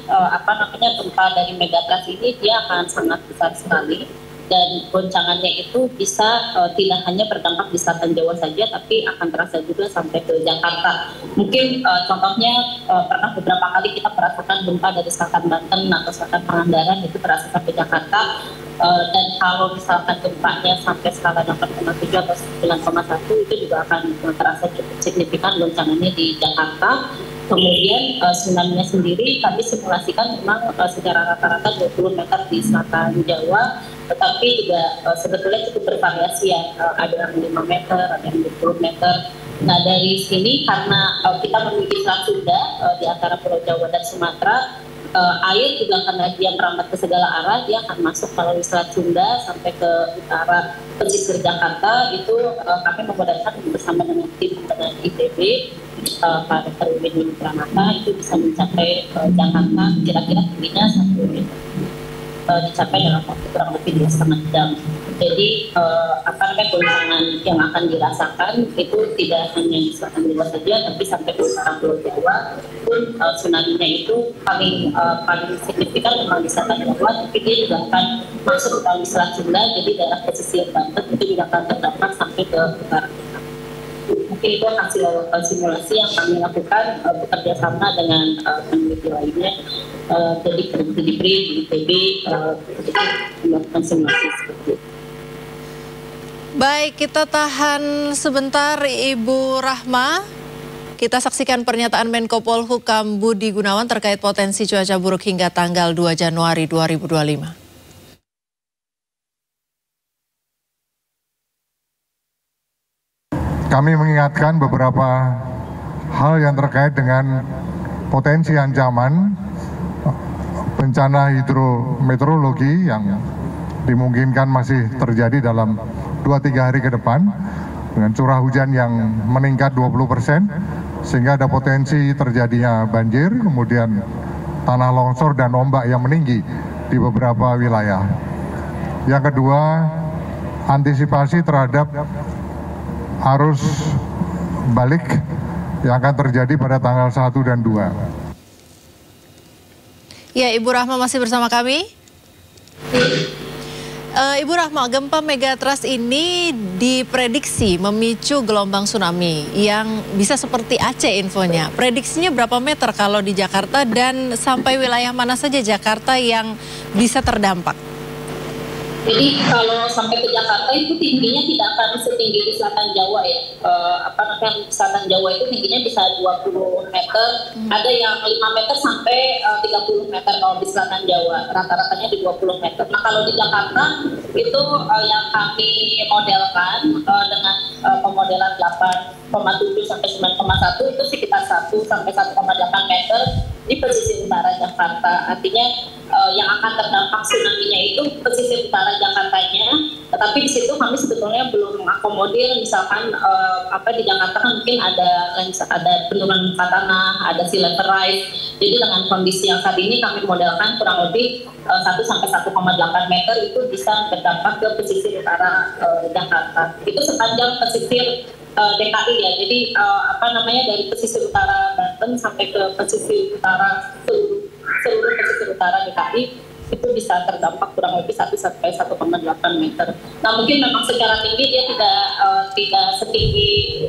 gempa dari megatrust ini dia akan sangat besar sekali, dan goncangannya itu bisa tidak hanya berdampak di selatan Jawa saja, tapi akan terasa juga sampai ke Jakarta. Mungkin contohnya pernah beberapa kali kita merasakan gempa dari selatan Banten atau selatan Pangandaran itu terasa sampai Jakarta. Dan kalau misalkan gempanya sampai skala 8,7 atau 9,1 itu juga akan terasa cukup signifikan goncangannya di Jakarta. Kemudian tsunami-nya sendiri kami simulasikan memang secara rata-rata 20 meter di selatan Jawa, tetapi juga sebetulnya cukup bervariasi ya, ada yang 5 meter, ada yang 20 meter. Nah, dari sini karena kita memiliki Selat Sunda di antara Pulau Jawa dan Sumatera, air juga karena dia merambat ke segala arah, dia akan masuk melalui Selat Sunda sampai ke utara pesisir Jakarta. Itu kami memudahkan bersama dengan tim dengan ITB, Pak Dr. Winnie Pranata, itu bisa mencapai Jakarta kira-kira tingginya 1 meter, dicapai dalam waktu kurang lebih 2,5 jam. Jadi goncangan yang akan dirasakan itu tidak hanya di selatan Jawa saja, tapi sampai ke utara Pulau Jawa pun tsunami-nya itu paling signifikan memang di selatan Jawa, tapi dia juga akan masuk ke Selat Sunda, jadi daerah pesisir Banten itu juga akan terdampak sampai ke utara. Mungkin itu hasil simulasi yang kami lakukan bekerja sama dengan peneliti lainnya, jadi di BRI, di ITB, melakukan simulasi seperti itu. Baik, kita tahan sebentar Ibu Rahma. Kita saksikan pernyataan Menko Polhukam Budi Gunawan terkait potensi cuaca buruk hingga tanggal 2 Januari 2025. Kami mengingatkan beberapa hal yang terkait dengan potensi ancaman bencana hidrometeorologi yang dimungkinkan masih terjadi dalam 2-3 hari ke depan dengan curah hujan yang meningkat 20%, sehingga ada potensi terjadinya banjir, kemudian tanah longsor dan ombak yang meninggi di beberapa wilayah. Yang kedua, antisipasi terhadap arus balik yang akan terjadi pada tanggal 1 dan 2. Ya, Ibu Rahma masih bersama kami. Ibu Rahma, gempa megatrust ini diprediksi memicu gelombang tsunami yang bisa seperti Aceh infonya. Prediksinya berapa meter kalau di Jakarta dan sampai wilayah mana saja Jakarta yang bisa terdampak? Jadi kalau sampai ke Jakarta itu tingginya tidak akan setinggi di selatan Jawa ya. Selatan Jawa itu tingginya bisa 20 meter, ada yang 5 meter sampai 30 meter kalau di selatan Jawa, rata-ratanya di 20 meter. Nah, kalau di Jakarta itu yang kami modelkan dengan pemodelan 8,7 sampai 9,1 itu sekitar 1 sampai 1,8 meter di pesisir utara Jakarta. Artinya yang akan terdampak tsunami-nya itu pesisir utara Jakartanya, tetapi di situ kami sebetulnya belum mengakomodir misalkan di Jakarta kan mungkin ada penurunan muka tanah, ada sea level rise. Jadi dengan kondisi yang saat ini kami modelkan kurang lebih 1 sampai 1,8 meter itu bisa berdampak ke pesisir utara Jakarta. Itu sepanjang pesisir DKI ya. Jadi dari pesisir utara Banten sampai ke pesisir utara seluruh pesisir utara DKI itu bisa terdampak kurang lebih 1 sampai 1,8 meter. Nah, mungkin memang secara tinggi dia tidak setinggi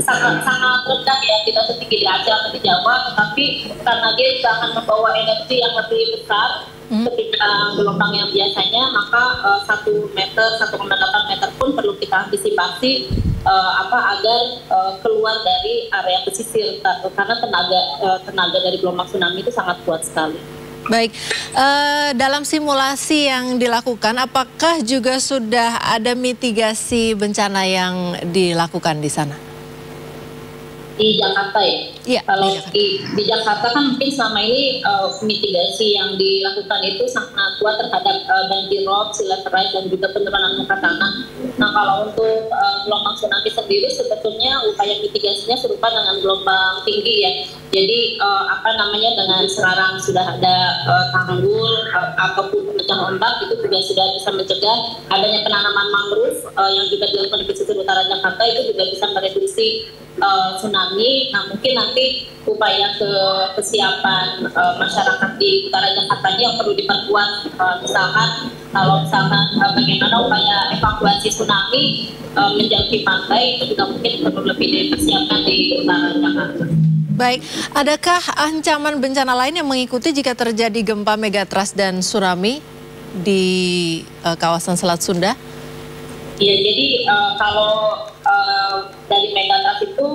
sangat rendah ya, tidak setinggi di Aceh atau di Jawa, tetapi karena dia juga akan membawa energi yang lebih besar ketika gelombang yang biasanya, maka 1 meter, 1,8 meter pun perlu kita antisipasi agar keluar dari area pesisir karena tenaga dari gelombang tsunami itu sangat kuat sekali. Baik, dalam simulasi yang dilakukan, apakah juga sudah ada mitigasi bencana yang dilakukan di sana? Di Jakarta ya? Iya. Kalau di Jakarta kan mungkin selama ini mitigasi yang dilakukan itu sangat kuat terhadap banjir rob, sea level rise, dan juga penurunan muka tanah. Nah, kalau untuk gelombang tsunami sendiri sebetulnya upaya mitigasinya serupa dengan gelombang tinggi ya. Jadi dengan sekarang sudah ada tanggul ataupun pemecah ombak itu juga sudah bisa mencegah adanya penanaman mangrove yang juga dilakukan di pesisir utara Jakarta, itu juga bisa mereduksi tsunami. Nah mungkin nanti upaya kesiapan masyarakat di utara Jakarta yang perlu diperkuat, misalkan bagaimana upaya evakuasi tsunami menjauhi pantai itu juga mungkin perlu lebih dipersiapkan di utara Jakarta. Baik, adakah ancaman bencana lain yang mengikuti jika terjadi gempa megatrust dan tsunami di kawasan Selat Sunda? Ya, jadi kalau dari megatrust itu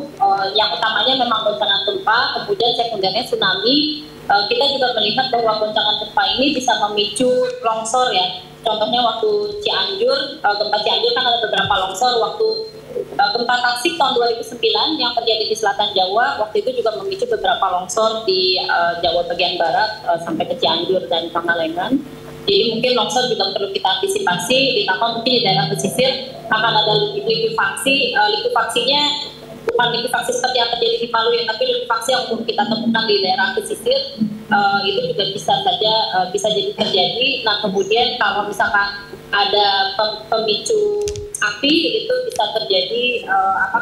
yang utamanya memang goncangan gempa, kemudian sekundernya tsunami. Kita juga melihat bahwa goncangan gempa ini bisa memicu longsor ya. Contohnya waktu Cianjur, gempa Cianjur kan ada beberapa longsor. Waktu gempa Tasik tahun 2009 yang terjadi di selatan Jawa, waktu itu juga memicu beberapa longsor di Jawa bagian barat sampai ke Cianjur dan Pangalengan. Jadi mungkin longsor juga perlu kita antisipasi, ditambah mungkin di daerah pesisir akan ada likuifaksi. Likuifaksinya bukan likuifaksi seperti yang terjadi di Palu ya, tapi likuifaksi yang umum kita temukan di daerah pesisir itu juga bisa jadi terjadi. Nah kemudian kalau misalkan ada pemicu api itu bisa terjadi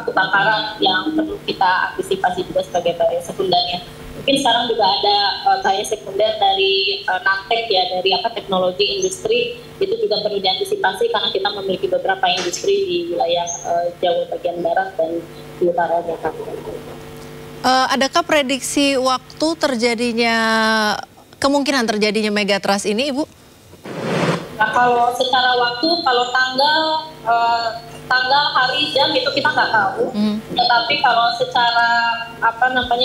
kebakaran yang perlu kita antisipasi juga sebagai bahaya sekundernya. Mungkin sekarang juga ada bahaya sekunder dari nantek ya, dari teknologi industri, itu juga perlu diantisipasi karena kita memiliki beberapa industri di wilayah Jawa bagian barat dan di utara Jakarta. Adakah prediksi waktu kemungkinan terjadinya megatrust ini, Ibu? Nah kalau secara waktu, kalau tanggal, hari, jam itu kita nggak tahu. Tetapi kalau secara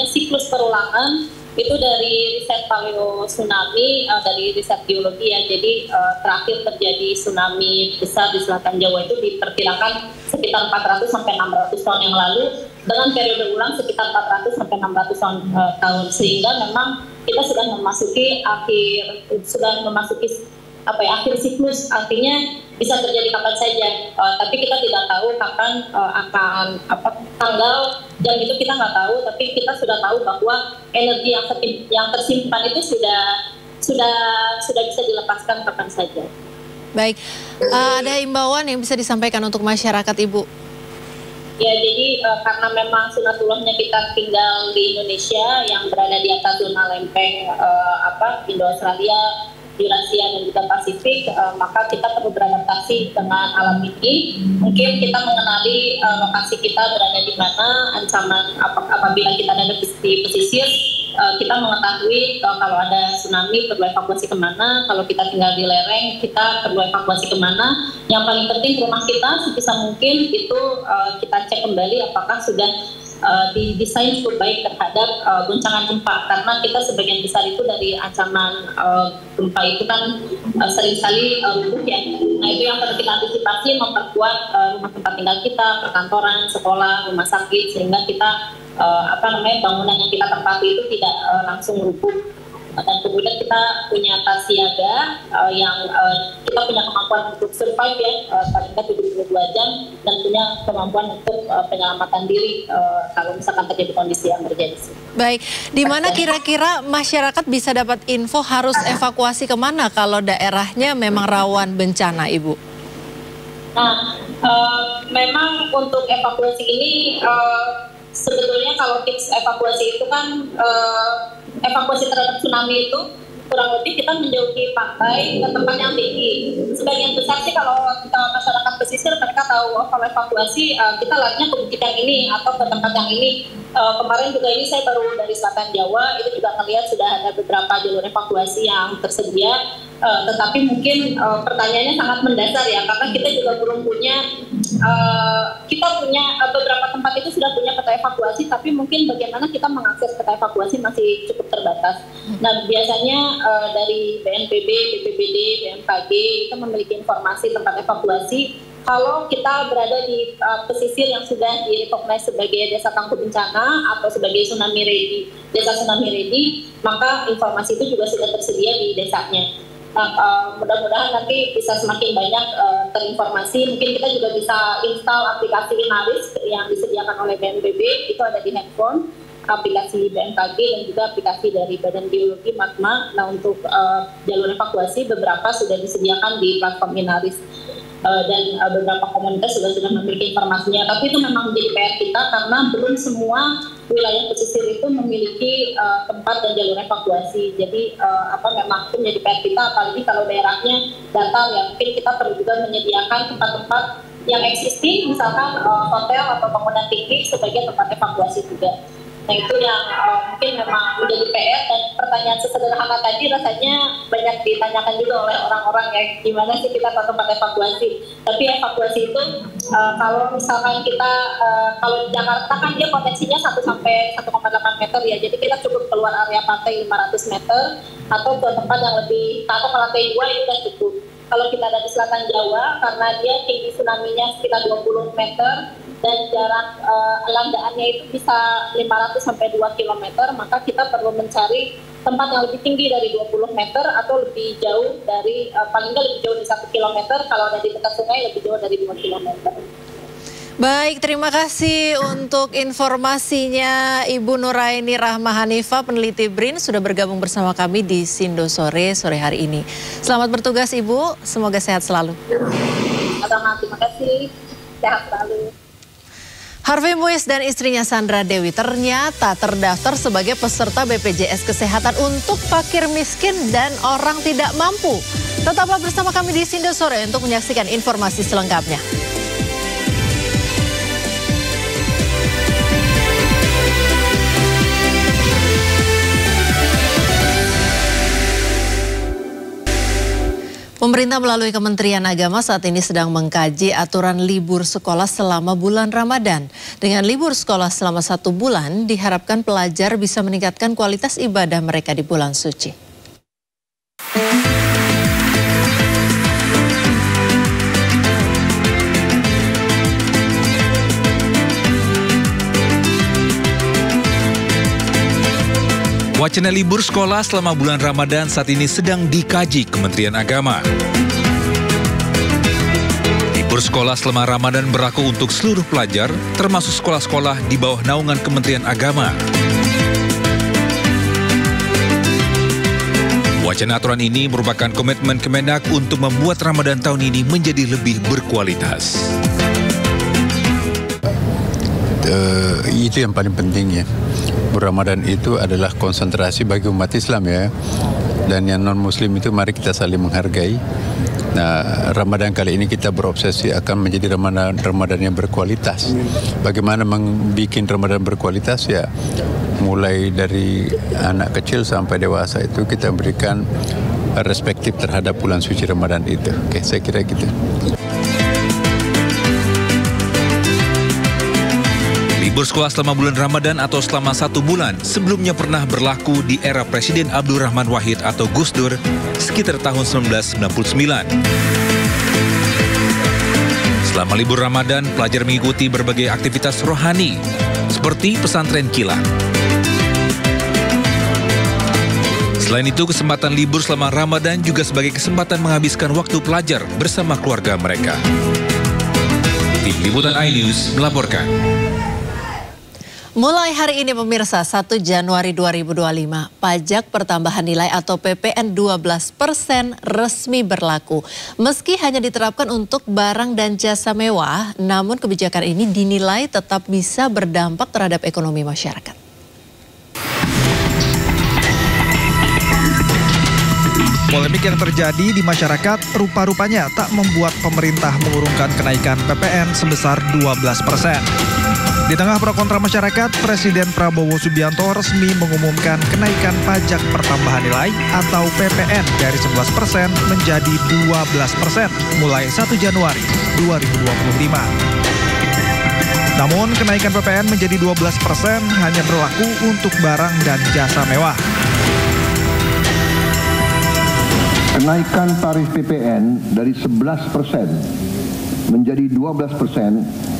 siklus perulangan itu dari riset paleo tsunami, dari riset geologi ya. Jadi terakhir terjadi tsunami besar di selatan Jawa itu diperkirakan sekitar 400 sampai 600 tahun yang lalu dengan periode ulang sekitar 400 sampai 600 tahun, sehingga memang kita sudah memasuki akhir siklus, artinya bisa terjadi kapan saja, tapi kita tidak tahu kapan tanggal, jam itu kita nggak tahu, tapi kita sudah tahu bahwa energi yang tersimpan itu sudah bisa dilepaskan kapan saja. Baik, ada imbauan yang bisa disampaikan untuk masyarakat, Ibu? Ya, jadi karena memang sunatullahnya kita tinggal di Indonesia yang berada di atas zona lempeng Indo-Australia, Eurasia dan juga Pasifik, maka kita perlu beradaptasi dengan alam ini. Mungkin kita mengenali lokasi kita berada di mana, ancaman apabila kita ada di pesisir, kita mengetahui kalau ada tsunami perlu evakuasi kemana, kalau kita tinggal di lereng kita perlu evakuasi kemana. Yang paling penting rumah kita sebisa mungkin itu kita cek kembali apakah sudah didesain cukup baik terhadap goncangan gempa, karena kita sebagian besar itu dari ancaman gempa itu kan sering sekali rubuh ya. Nah itu yang perlu kita antisipasi, memperkuat rumah tempat tinggal kita, perkantoran, sekolah, rumah sakit, sehingga kita bangunan yang kita tempati itu tidak langsung rubuh. Dan kemudian kita punya tas siaga yang kita punya kemampuan untuk survive ya, paling nggak 72 jam, dan punya kemampuan untuk penyelamatan diri kalau misalkan terjadi kondisi yang terjadi. Baik, di mana kira-kira masyarakat bisa dapat info harus evakuasi kemana kalau daerahnya memang rawan bencana, Ibu? Nah, memang untuk evakuasi ini sebetulnya kalau tips evakuasi itu kan evakuasi terhadap tsunami itu kurang lebih kita menjauhi pantai ke tempat yang tinggi. Sebagian besar sih kalau masyarakat pesisir mereka tahu kalau evakuasi kita larinya ke bukit yang ini atau ke tempat yang ini. Kemarin juga ini saya baru dari selatan Jawa, itu juga melihat sudah ada beberapa jalur evakuasi yang tersedia. Tetapi mungkin pertanyaannya sangat mendasar ya, karena kita juga belum punya beberapa tempat itu sudah punya peta evakuasi, tapi mungkin bagaimana kita mengakses peta evakuasi masih cukup terbatas. Nah biasanya dari BNPB, BPBD, BMKG itu memiliki informasi tempat evakuasi. Kalau kita berada di pesisir yang sudah direcognize sebagai desa tangguh bencana atau sebagai tsunami ready, desa tsunami ready, maka informasi itu juga sudah tersedia di desanya. Nah, mudah-mudahan nanti bisa semakin banyak terinformasi. Mungkin kita juga bisa install aplikasi Inaris yang disediakan oleh BNPB, itu ada di handphone, aplikasi BMKG dan juga aplikasi dari Badan Geologi Magma. Nah, untuk jalur evakuasi beberapa sudah disediakan di platform Inaris. dan beberapa komunitas sudah memiliki informasinya. Tapi itu memang menjadi PR kita karena belum semua wilayah pesisir itu memiliki tempat dan jalur evakuasi. Jadi memang itu menjadi PR kita, apalagi kalau daerahnya datar ya, mungkin kita perlu juga menyediakan tempat-tempat yang existing, misalkan hotel atau bangunan tinggi sebagai tempat evakuasi juga. Nah itu yang mungkin memang menjadi PR, dan pertanyaan sesederhana tadi rasanya banyak ditanyakan juga oleh orang-orang ya, gimana sih kita ke tempat evakuasi. Tapi evakuasi itu kalau misalkan kita kalau di Jakarta kan dia potensinya 1 sampai 1,8 meter ya, jadi kita cukup keluar area pantai 500 meter atau ke tempat yang lebih, atau ke lantai 2 itu sudah cukup. Kalau kita ada di selatan Jawa, karena dia tinggi tsunami-nya sekitar 20 meter dan jarak landaannya itu bisa 500 sampai 2 km, maka kita perlu mencari tempat yang lebih tinggi dari 20 meter atau lebih jauh dari, paling nggak lebih jauh dari 1 km, kalau ada di dekat sungai lebih jauh dari 2 km. Baik, terima kasih untuk informasinya Ibu Nuraini Rahma Hanifah, peneliti BRIN, sudah bergabung bersama kami di Sindo Sore hari ini. Selamat bertugas Ibu, semoga sehat selalu. Terima kasih, sehat selalu. Harvey Muiz dan istrinya Sandra Dewi ternyata terdaftar sebagai peserta BPJS Kesehatan untuk fakir miskin dan orang tidak mampu. Tetaplah bersama kami di Sindo Sore untuk menyaksikan informasi selengkapnya. Pemerintah melalui Kementerian Agama saat ini sedang mengkaji aturan libur sekolah selama bulan Ramadan. Dengan libur sekolah selama 1 bulan, diharapkan pelajar bisa meningkatkan kualitas ibadah mereka di bulan suci. Wacana libur sekolah selama bulan Ramadan saat ini sedang dikaji Kementerian Agama. Libur sekolah selama Ramadan berlaku untuk seluruh pelajar, termasuk sekolah-sekolah di bawah naungan Kementerian Agama. Wacana aturan ini merupakan komitmen Kemenag untuk membuat Ramadan tahun ini menjadi lebih berkualitas. Itu yang paling penting ya. Ramadan itu adalah konsentrasi bagi umat Islam ya, dan yang non Muslim itu mari kita saling menghargai. Nah, Ramadan kali ini kita berobsesi akan menjadi Ramadan yang berkualitas. Bagaimana membuat Ramadan berkualitas ya, mulai dari anak kecil sampai dewasa itu kita berikan respektif terhadap bulan suci Ramadan itu. Oke, saya kira gitu. Libur sekolah selama bulan Ramadan atau selama 1 bulan sebelumnya pernah berlaku di era Presiden Abdurrahman Wahid atau Gus Dur sekitar tahun 1999. Selama libur Ramadan, pelajar mengikuti berbagai aktivitas rohani seperti pesantren kilat. Selain itu, kesempatan libur selama Ramadan juga sebagai kesempatan menghabiskan waktu pelajar bersama keluarga mereka. Tim Liputan iNews melaporkan. Mulai hari ini pemirsa, 1 Januari 2025, pajak pertambahan nilai atau PPN 12% resmi berlaku. Meski hanya diterapkan untuk barang dan jasa mewah, namun kebijakan ini dinilai tetap bisa berdampak terhadap ekonomi masyarakat. Polemik yang terjadi di masyarakat rupa-rupanya tak membuat pemerintah mengurungkan kenaikan PPN sebesar 12%. Di tengah pro kontra masyarakat, Presiden Prabowo Subianto resmi mengumumkan kenaikan pajak pertambahan nilai atau PPN dari 11% menjadi 12% mulai 1 Januari 2025. Namun kenaikan PPN menjadi 12% hanya berlaku untuk barang dan jasa mewah. Kenaikan tarif PPN dari 11% menjadi 12%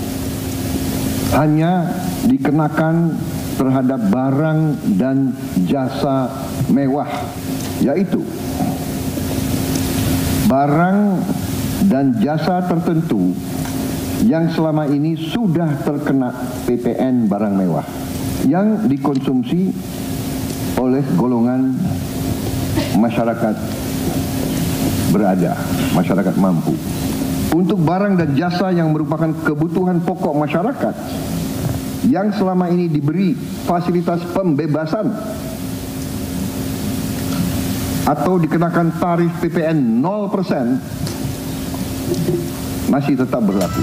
hanya dikenakan terhadap barang dan jasa mewah, yaitu barang dan jasa tertentu yang selama ini sudah terkena PPN barang mewah yang dikonsumsi oleh golongan masyarakat berada, masyarakat mampu. untuk barang dan jasa yang merupakan kebutuhan pokok masyarakat yang selama ini diberi fasilitas pembebasan atau dikenakan tarif PPN 0% masih tetap berlaku.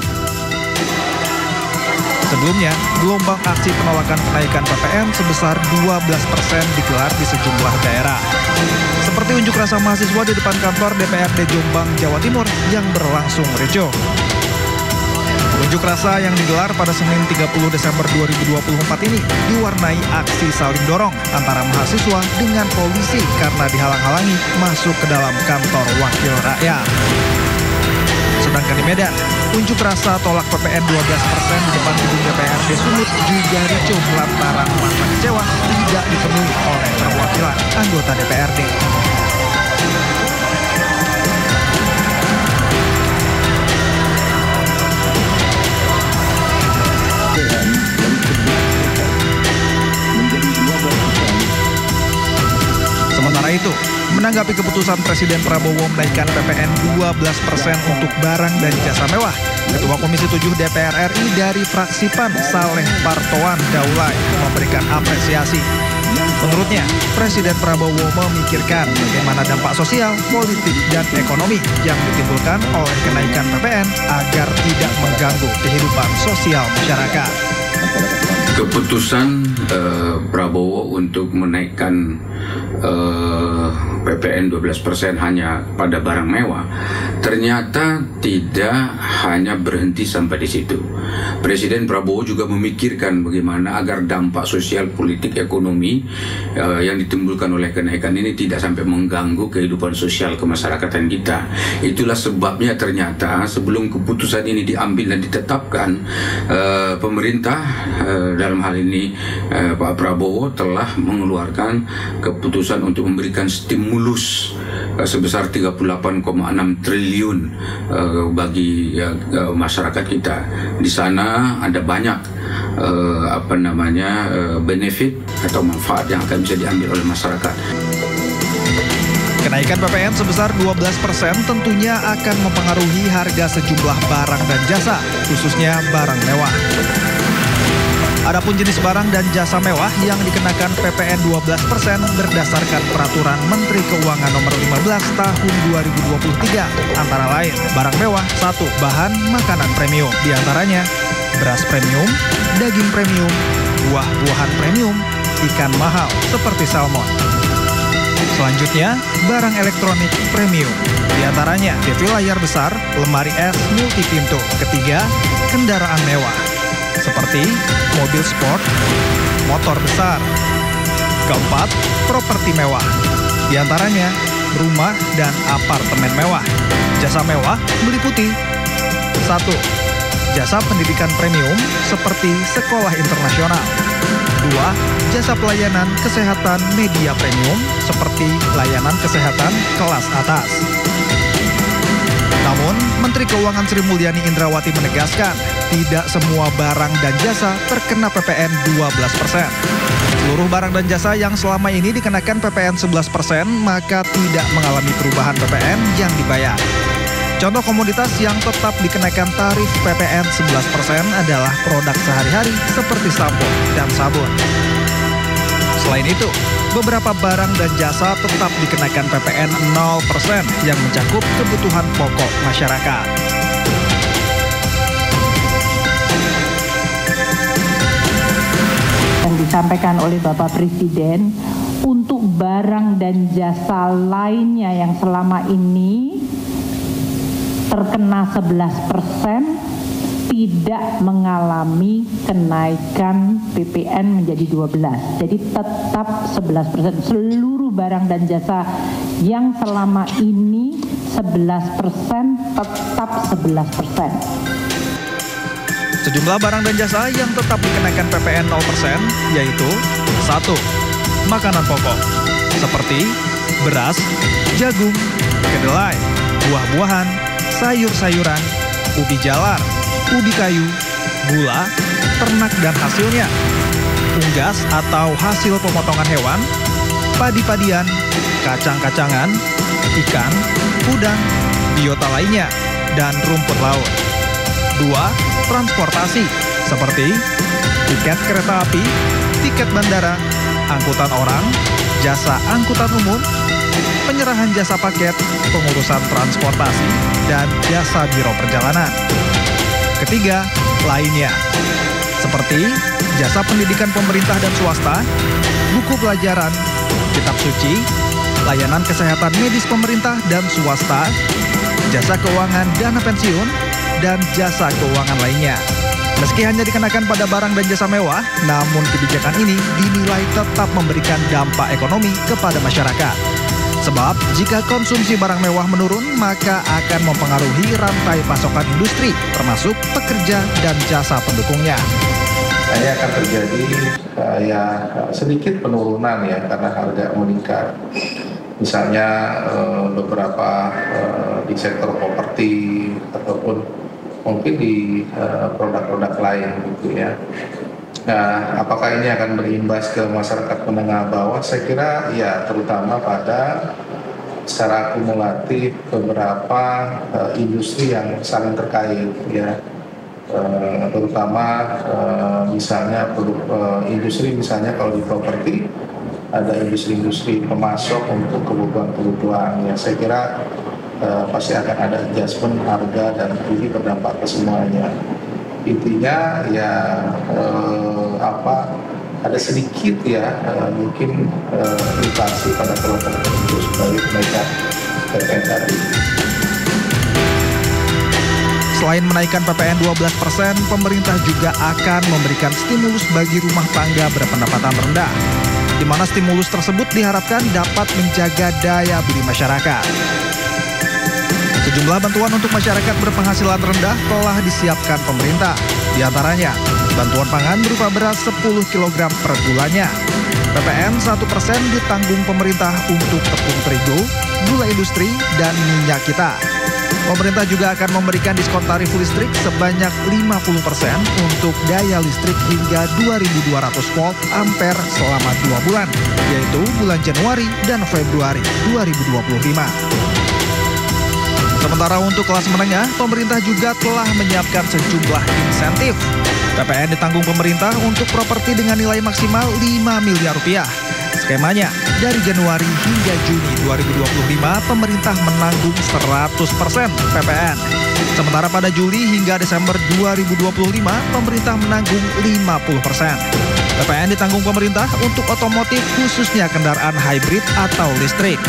Sebelumnya, gelombang aksi penolakan kenaikan PPN sebesar 12% digelar di sejumlah daerah. Seperti unjuk rasa mahasiswa di depan kantor DPRD Jombang, Jawa Timur yang berlangsung ricuh. Unjuk rasa yang digelar pada Senin 30 Desember 2024 ini diwarnai aksi saling dorong antara mahasiswa dengan polisi karena dihalang-halangi masuk ke dalam kantor wakil rakyat. Sedangkan di Medan, unjuk rasa tolak PPN 12% di depan gedung DPRD Sumut juga ricuh lantaran masa kecewa tidak dipenuhi oleh perwakilan anggota DPRD. Sementara itu, menanggapi keputusan Presiden Prabowo menaikkan PPN 12% untuk barang dan jasa mewah, Ketua Komisi 7 DPR RI dari fraksi PAN, Saleh Partoan Daulay, memberikan apresiasi. Menurutnya, Presiden Prabowo memikirkan bagaimana dampak sosial, politik, dan ekonomi yang ditimbulkan oleh kenaikan PPN agar tidak mengganggu kehidupan sosial masyarakat. Keputusan Prabowo untuk menaikkan PPN 12% hanya pada barang mewah ternyata tidak hanya berhenti sampai di situ. Presiden Prabowo juga memikirkan bagaimana agar dampak sosial, politik, ekonomi yang ditimbulkan oleh kenaikan ini tidak sampai mengganggu kehidupan sosial kemasyarakatan kita. Itulah sebabnya ternyata sebelum keputusan ini diambil dan ditetapkan, pemerintah dalam hal ini Pak Prabowo telah mengeluarkan keputusan untuk memberikan stimulus sebesar 38,6 triliun bagi masyarakat kita. Di sana ada banyak benefit atau manfaat yang akan bisa diambil oleh masyarakat. Kenaikan PPN sebesar 12% tentunya akan mempengaruhi harga sejumlah barang dan jasa, khususnya barang mewah. Adapun jenis barang dan jasa mewah yang dikenakan PPN 12% berdasarkan Peraturan Menteri Keuangan Nomor 15 Tahun 2023, antara lain barang mewah 1. Bahan makanan premium, diantaranya beras premium, daging premium, buah-buahan premium, ikan mahal seperti salmon. Selanjutnya, barang elektronik premium, diantaranya TV layar besar, lemari es multipintu. Ketiga, kendaraan mewah, seperti mobil sport, motor besar. Keempat, properti mewah, diantaranya rumah dan apartemen mewah. Jasa mewah meliputi 1. Jasa pendidikan premium seperti sekolah internasional. 2. Jasa pelayanan kesehatan media premium seperti layanan kesehatan kelas atas. Namun, Menteri Keuangan Sri Mulyani Indrawati menegaskan, tidak semua barang dan jasa terkena PPN 12%. Seluruh barang dan jasa yang selama ini dikenakan PPN 11%, maka tidak mengalami perubahan PPN yang dibayar. Contoh komoditas yang tetap dikenakan tarif PPN 11% adalah produk sehari-hari seperti sampo dan sabun. Selain itu, beberapa barang dan jasa tetap dikenakan PPN 0% yang mencakup kebutuhan pokok masyarakat. Yang disampaikan oleh Bapak Presiden untuk barang dan jasa lainnya yang selama ini terkena 11% tidak mengalami kenaikan PPN menjadi 12%. Jadi tetap 11%. Seluruh barang dan jasa yang selama ini 11% tetap 11%. Sejumlah barang dan jasa yang tetap dikenakan PPN 0% yaitu 1. Makanan pokok seperti beras, jagung, kedelai, buah-buahan, sayur-sayuran, ubi jalar, ubi kayu, gula, ternak dan hasilnya, unggas atau hasil pemotongan hewan, padi-padian, kacang-kacangan, ikan, udang, biota lainnya, dan rumput laut. 2. Transportasi, seperti tiket kereta api, tiket bandara, angkutan orang, jasa angkutan umum, penyerahan jasa paket, pengurusan transportasi, dan jasa biro perjalanan. Ketiga, lainnya, seperti jasa pendidikan pemerintah dan swasta, buku pelajaran, kitab suci, layanan kesehatan medis pemerintah dan swasta, jasa keuangan dana pensiun, dan jasa keuangan lainnya. Meski hanya dikenakan pada barang dan jasa mewah, namun kebijakan ini dinilai tetap memberikan dampak ekonomi kepada masyarakat. Sebab jika konsumsi barang mewah menurun, maka akan mempengaruhi rantai pasokan industri, termasuk pekerja dan jasa pendukungnya. Ini akan terjadi sedikit penurunan ya karena harga meningkat. Misalnya beberapa di sektor properti ataupun mungkin di produk-produk lain gitu ya. Nah, apakah ini akan berimbas ke masyarakat menengah bawah? Saya kira ya terutama pada secara akumulatif beberapa industri yang saling terkait ya. Terutama misalnya industri misalnya kalau di properti ada industri-industri pemasok untuk kebutuhan-kebutuhan ya. Saya kira pasti akan ada adjustment harga dan ini berdampak ke semuanya. Intinya ya ada sedikit ya mungkin inflasi pada kelompok tertentu sebagai kenaikan PPN tadi. Selain menaikkan PPN 12%, pemerintah juga akan memberikan stimulus bagi rumah tangga berpendapatan rendah, di mana stimulus tersebut diharapkan dapat menjaga daya beli masyarakat. Sejumlah bantuan untuk masyarakat berpenghasilan rendah telah disiapkan pemerintah. Di antaranya, bantuan pangan berupa beras 10 kg per bulannya. PPN 1% ditanggung pemerintah untuk tepung terigu, gula industri, dan minyak kita. Pemerintah juga akan memberikan diskon tarif listrik sebanyak 50% untuk daya listrik hingga 2.200 volt ampere selama 2 bulan, yaitu bulan Januari dan Februari 2025. Sementara untuk kelas menengah, pemerintah juga telah menyiapkan sejumlah insentif. PPN ditanggung pemerintah untuk properti dengan nilai maksimal 5 miliar rupiah. Skemanya, dari Januari hingga Juni 2025, pemerintah menanggung 100% PPN. Sementara pada Juli hingga Desember 2025, pemerintah menanggung 50%. PPN ditanggung pemerintah untuk otomotif khususnya kendaraan hybrid atau listrik.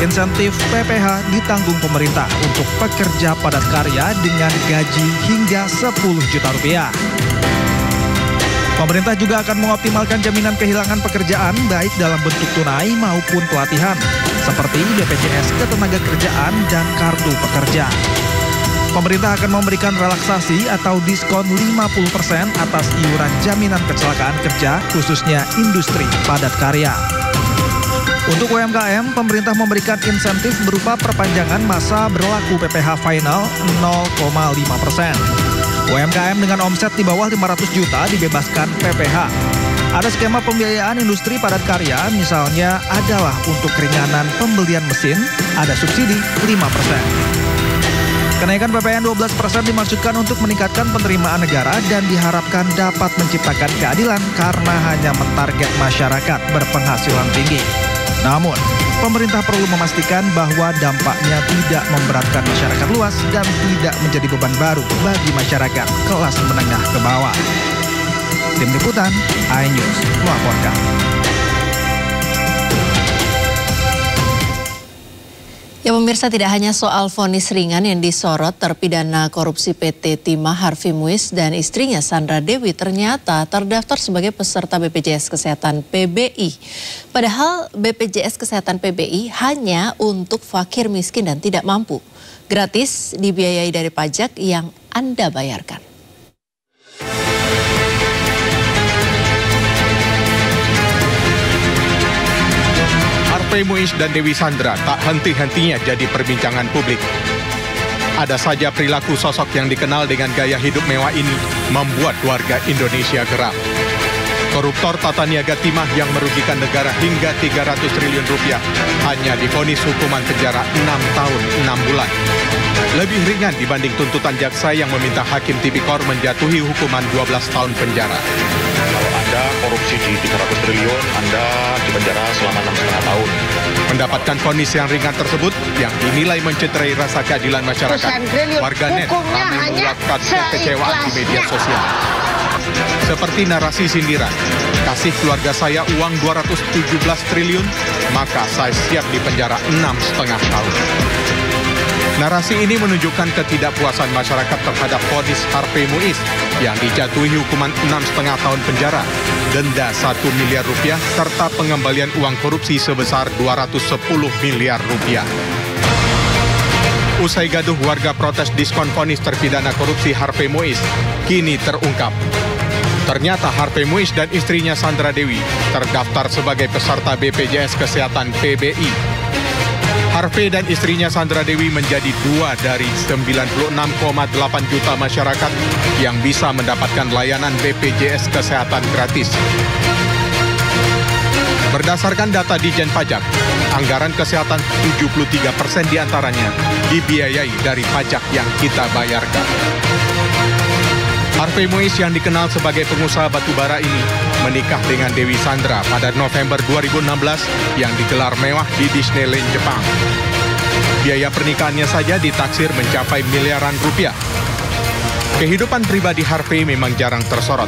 Insentif PPH ditanggung pemerintah untuk pekerja padat karya dengan gaji hingga 10 juta rupiah. Pemerintah juga akan mengoptimalkan jaminan kehilangan pekerjaan baik dalam bentuk tunai maupun pelatihan, seperti BPJS Ketenagakerjaan dan Kartu Pekerja. Pemerintah akan memberikan relaksasi atau diskon 50% atas iuran jaminan kecelakaan kerja khususnya industri padat karya. Untuk UMKM, pemerintah memberikan insentif berupa perpanjangan masa berlaku PPH final 0,5%. UMKM dengan omset di bawah 500 juta dibebaskan PPH. Ada skema pembiayaan industri padat karya, misalnya adalah untuk keringanan pembelian mesin, ada subsidi 5%. Kenaikan PPN 12% dimaksudkan untuk meningkatkan penerimaan negara dan diharapkan dapat menciptakan keadilan karena hanya mentarget masyarakat berpenghasilan tinggi. Namun, pemerintah perlu memastikan bahwa dampaknya tidak memberatkan masyarakat luas dan tidak menjadi beban baru bagi masyarakat kelas menengah ke bawah. Tim Liputan, iNews melaporkan. Ya pemirsa, tidak hanya soal vonis ringan yang disorot, terpidana korupsi PT Timah Harvey Muiz dan istrinya Sandra Dewi ternyata terdaftar sebagai peserta BPJS Kesehatan PBI. Padahal BPJS Kesehatan PBI hanya untuk fakir miskin dan tidak mampu. Gratis dibiayai dari pajak yang Anda bayarkan. Harvey Muiz dan Dewi Sandra tak henti-hentinya jadi perbincangan publik. Ada saja perilaku sosok yang dikenal dengan gaya hidup mewah ini membuat warga Indonesia geram. Koruptor tata niaga timah yang merugikan negara hingga 300 triliun rupiah hanya divonis hukuman penjara 6 tahun 6 bulan. Lebih ringan dibanding tuntutan jaksa yang meminta Hakim Tipikor menjatuhi hukuman 12 tahun penjara. Kalau Anda korupsi di 300 triliun, Anda dipenjara selama 6,5 tahun. Mendapatkan vonis yang ringan tersebut yang dinilai mencederai rasa keadilan masyarakat, warganet ramai meluapkan kekecewaan di media sosial. Seperti narasi sindiran, kasih keluarga saya uang 217 triliun, maka saya siap dipenjara 6,5 tahun. Narasi ini menunjukkan ketidakpuasan masyarakat terhadap vonis Harvey Muiz yang dijatuhi hukuman 6,5 tahun penjara, denda 1 miliar rupiah, serta pengembalian uang korupsi sebesar 210 miliar rupiah. Usai gaduh, warga protes diskon vonis terpidana korupsi Harvey Muiz kini terungkap. Ternyata Harvey Muiz dan istrinya Sandra Dewi terdaftar sebagai peserta BPJS Kesehatan PBI. Harvey dan istrinya Sandra Dewi menjadi 2 dari 96,8 juta masyarakat yang bisa mendapatkan layanan BPJS Kesehatan gratis. Berdasarkan data Ditjen Pajak, anggaran kesehatan 73% diantaranya dibiayai dari pajak yang kita bayarkan. Harvey Muiz yang dikenal sebagai pengusaha batubara ini menikah dengan Dewi Sandra pada November 2016 yang digelar mewah di Disneyland Jepang. Biaya pernikahannya saja ditaksir mencapai miliaran rupiah. Kehidupan pribadi Harvey memang jarang tersorot,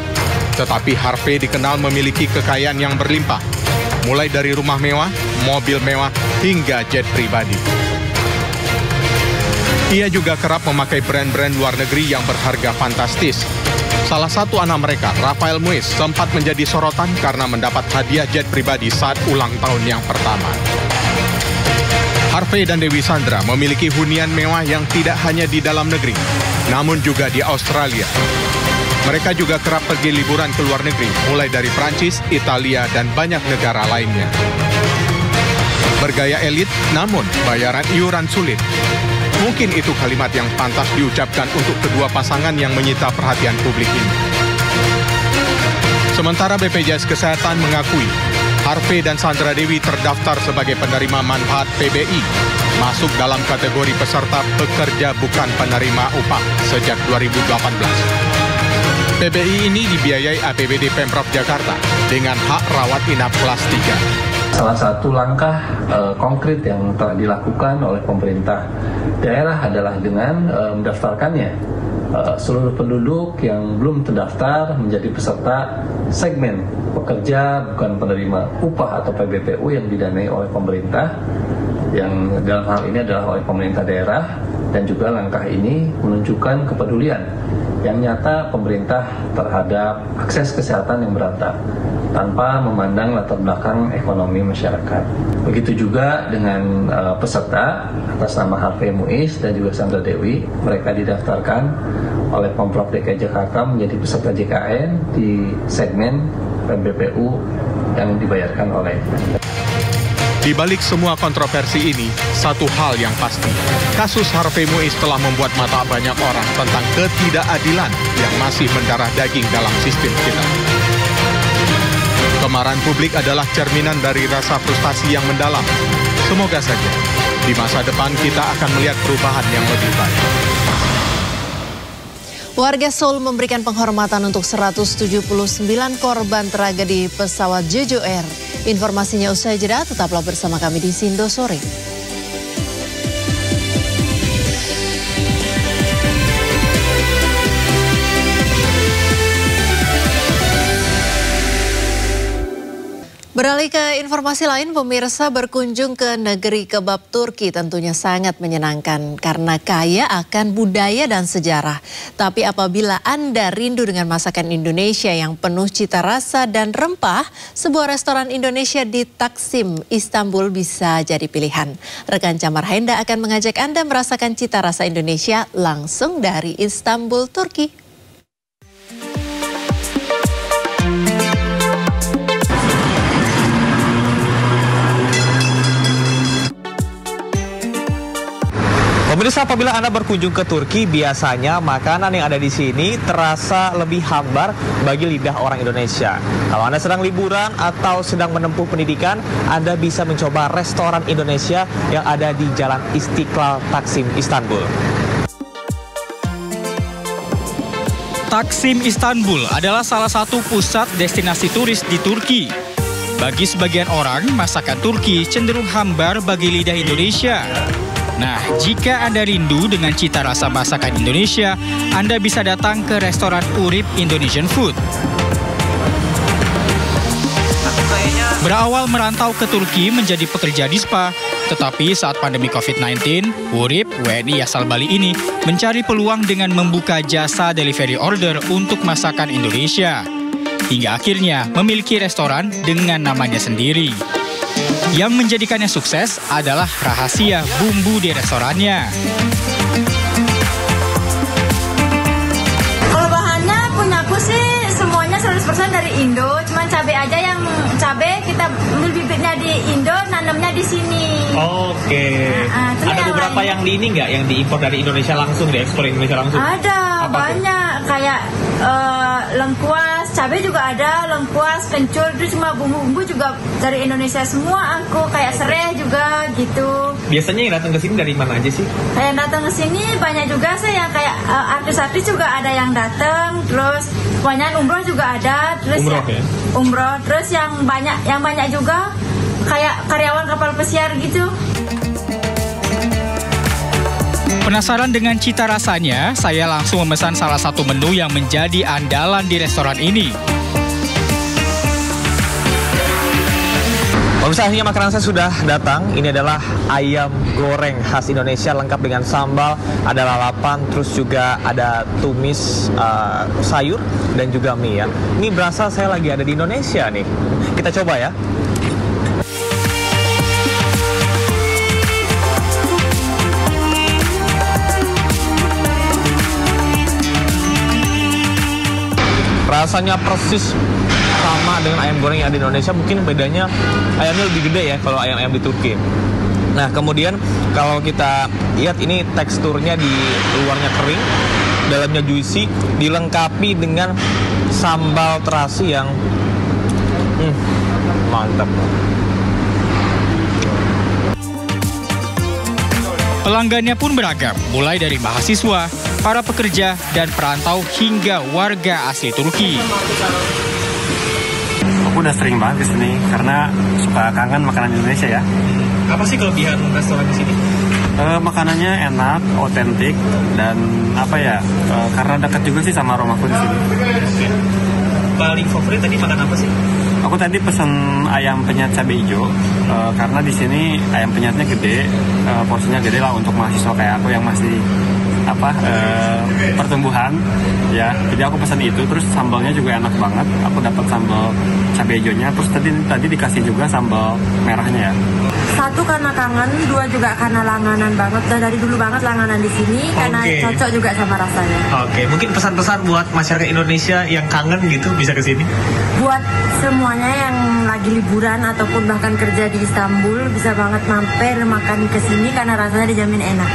tetapi Harvey dikenal memiliki kekayaan yang berlimpah, mulai dari rumah mewah, mobil mewah, hingga jet pribadi. Ia juga kerap memakai brand-brand luar negeri yang berharga fantastis. Salah satu anak mereka, Rafael Muiz, sempat menjadi sorotan karena mendapat hadiah jet pribadi saat ulang tahun yang pertama. Harvey dan Dewi Sandra memiliki hunian mewah yang tidak hanya di dalam negeri, namun juga di Australia. Mereka juga kerap pergi liburan ke luar negeri, mulai dari Prancis, Italia, dan banyak negara lainnya. Bergaya elit, namun bayaran iuran sulit. Mungkin itu kalimat yang pantas diucapkan untuk kedua pasangan yang menyita perhatian publik ini. Sementara BPJS Kesehatan mengakui Harvey dan Sandra Dewi terdaftar sebagai penerima manfaat PBI, masuk dalam kategori peserta pekerja bukan penerima upah sejak 2018. PBI ini dibiayai APBD Pemprov Jakarta dengan hak rawat inap kelas 3. Salah satu langkah konkret yang telah dilakukan oleh pemerintah daerah adalah dengan mendaftarkannya seluruh penduduk yang belum terdaftar menjadi peserta segmen pekerja bukan penerima upah atau PBPU yang didanai oleh pemerintah, yang dalam hal ini adalah oleh pemerintah daerah. Dan juga langkah ini menunjukkan kepedulian yang nyata pemerintah terhadap akses kesehatan yang merata tanpa memandang latar belakang ekonomi masyarakat. Begitu juga dengan peserta atas nama Harvey Muiz dan juga Sandra Dewi, mereka didaftarkan oleh Pemprov DKI Jakarta menjadi peserta JKN di segmen PBPU yang dibayarkan oleh. Di balik semua kontroversi ini, satu hal yang pasti, kasus Harvey Muiz telah membuat mata banyak orang tentang ketidakadilan yang masih mendarah daging dalam sistem kita. Kemarahan publik adalah cerminan dari rasa frustasi yang mendalam. Semoga saja, di masa depan kita akan melihat perubahan yang lebih baik. Warga Seoul memberikan penghormatan untuk 179 korban tragedi pesawat Jeju Air. Informasinya usai jeda, tetaplah bersama kami di Sindo Sore. Beralih ke informasi lain, pemirsa, berkunjung ke negeri kebab Turki tentunya sangat menyenangkan karena kaya akan budaya dan sejarah. Tapi apabila Anda rindu dengan masakan Indonesia yang penuh cita rasa dan rempah, sebuah restoran Indonesia di Taksim, Istanbul bisa jadi pilihan. Rekan Camar Henda akan mengajak Anda merasakan cita rasa Indonesia langsung dari Istanbul, Turki. Pemirsa, apabila Anda berkunjung ke Turki, biasanya makanan yang ada di sini terasa lebih hambar bagi lidah orang Indonesia. Kalau Anda sedang liburan atau sedang menempuh pendidikan, Anda bisa mencoba restoran Indonesia yang ada di Jalan Istiqlal, Taksim, Istanbul. Taksim, Istanbul adalah salah satu pusat destinasi turis di Turki. Bagi sebagian orang, masakan Turki cenderung hambar bagi lidah Indonesia. Nah, jika Anda rindu dengan cita rasa masakan Indonesia, Anda bisa datang ke restoran Urip Indonesian Food. Berawal merantau ke Turki menjadi pekerja di spa, tetapi saat pandemi COVID-19, Urip, WNI asal Bali ini mencari peluang dengan membuka jasa delivery order untuk masakan Indonesia. Hingga akhirnya memiliki restoran dengan namanya sendiri. Yang menjadikannya sukses adalah rahasia bumbu di restorannya. Kalau bahannya punya aku sih semuanya 100% dari Indo, cuman cabai aja yang cabai kita ambil bibitnya di Indo, nanamnya di sini. Oke. Ada beberapa yang di ini nggak, yang diimpor dari Indonesia langsung, diekspor Indonesia langsung? Ada, banyak. Kayak lengkuas, cabai juga ada, lengkuas, kencur, itu cuma bumbu-bumbu juga dari Indonesia semua. Aku kayak serai juga gitu. Biasanya yang datang ke sini dari mana aja sih? Yang datang ke sini banyak juga sih, yang kayak artis-artis juga ada yang datang, terus banyak umroh juga ada, terus umroh, ya? Umroh, terus yang banyak juga kayak karyawan kapal pesiar gitu. Penasaran dengan cita rasanya, saya langsung memesan salah satu menu yang menjadi andalan di restoran ini. Pemirsa, akhirnya makanan saya sudah datang. Ini adalah ayam goreng khas Indonesia lengkap dengan sambal, ada lalapan, terus juga ada tumis sayur dan juga mie ya. Ini berasa saya lagi ada di Indonesia nih. Kita coba ya. Rasanya persis sama dengan ayam goreng yang ada di Indonesia, mungkin bedanya ayamnya lebih gede ya kalau ayam-ayam di Turki. Nah, kemudian kalau kita lihat ini teksturnya di luarnya kering, dalamnya juicy, dilengkapi dengan sambal terasi yang mantap. Pelanggannya pun beragam, mulai dari mahasiswa, para pekerja, dan perantau hingga warga asli Turki. Aku udah sering banget ke sini karena suka kangen makanan Indonesia ya. Apa sih kelebihan restoran di sini? Makanannya enak, otentik, dan karena dekat juga sih sama rumahku di sini. Paling favorit tadi makan apa sih? Aku tadi pesen ayam penyet cabai hijau karena di sini ayam penyetnya gede, porsinya gede lah untuk mahasiswa kayak aku yang masih pertumbuhan ya. Jadi aku pesan itu, terus sambalnya juga enak banget. Aku dapat sambal cabai hijaunya, terus tadi dikasih juga sambal merahnya ya. Satu karena kangen, dua juga karena langganan banget. Dan dari dulu banget langganan di sini karena cocok juga sama rasanya. Oke, mungkin pesan-pesan buat masyarakat Indonesia yang kangen gitu bisa ke sini. Buat semuanya yang lagi liburan ataupun bahkan kerja di Istanbul, bisa banget mampir makan ke sini karena rasanya dijamin enak.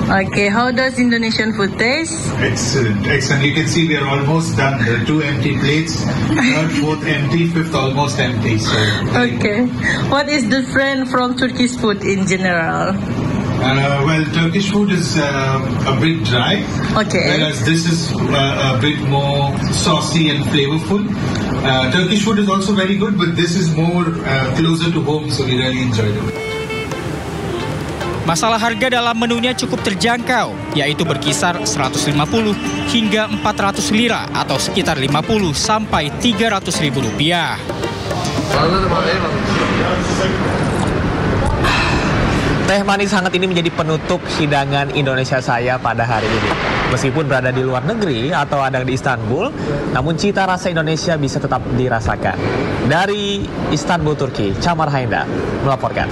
Okay, how does Indonesian food taste? It's excellent. You can see we are almost done. There are 2 empty plates, third, fourth empty, fifth almost empty. So. Okay. What is different from Turkish food in general? Well, Turkish food is a bit dry, whereas this is a bit more saucy and flavorful. Turkish food is also very good, but this is more closer to home, so we really enjoyed it. Masalah harga dalam menunya cukup terjangkau, yaitu berkisar 150 hingga 400 lira atau sekitar 50 sampai 300 ribu rupiah. Teh manis hangat ini menjadi penutup hidangan Indonesia saya pada hari ini. Meskipun berada di luar negeri atau ada di Istanbul, namun cita rasa Indonesia bisa tetap dirasakan. Dari Istanbul, Turki, Chamar Haindar melaporkan.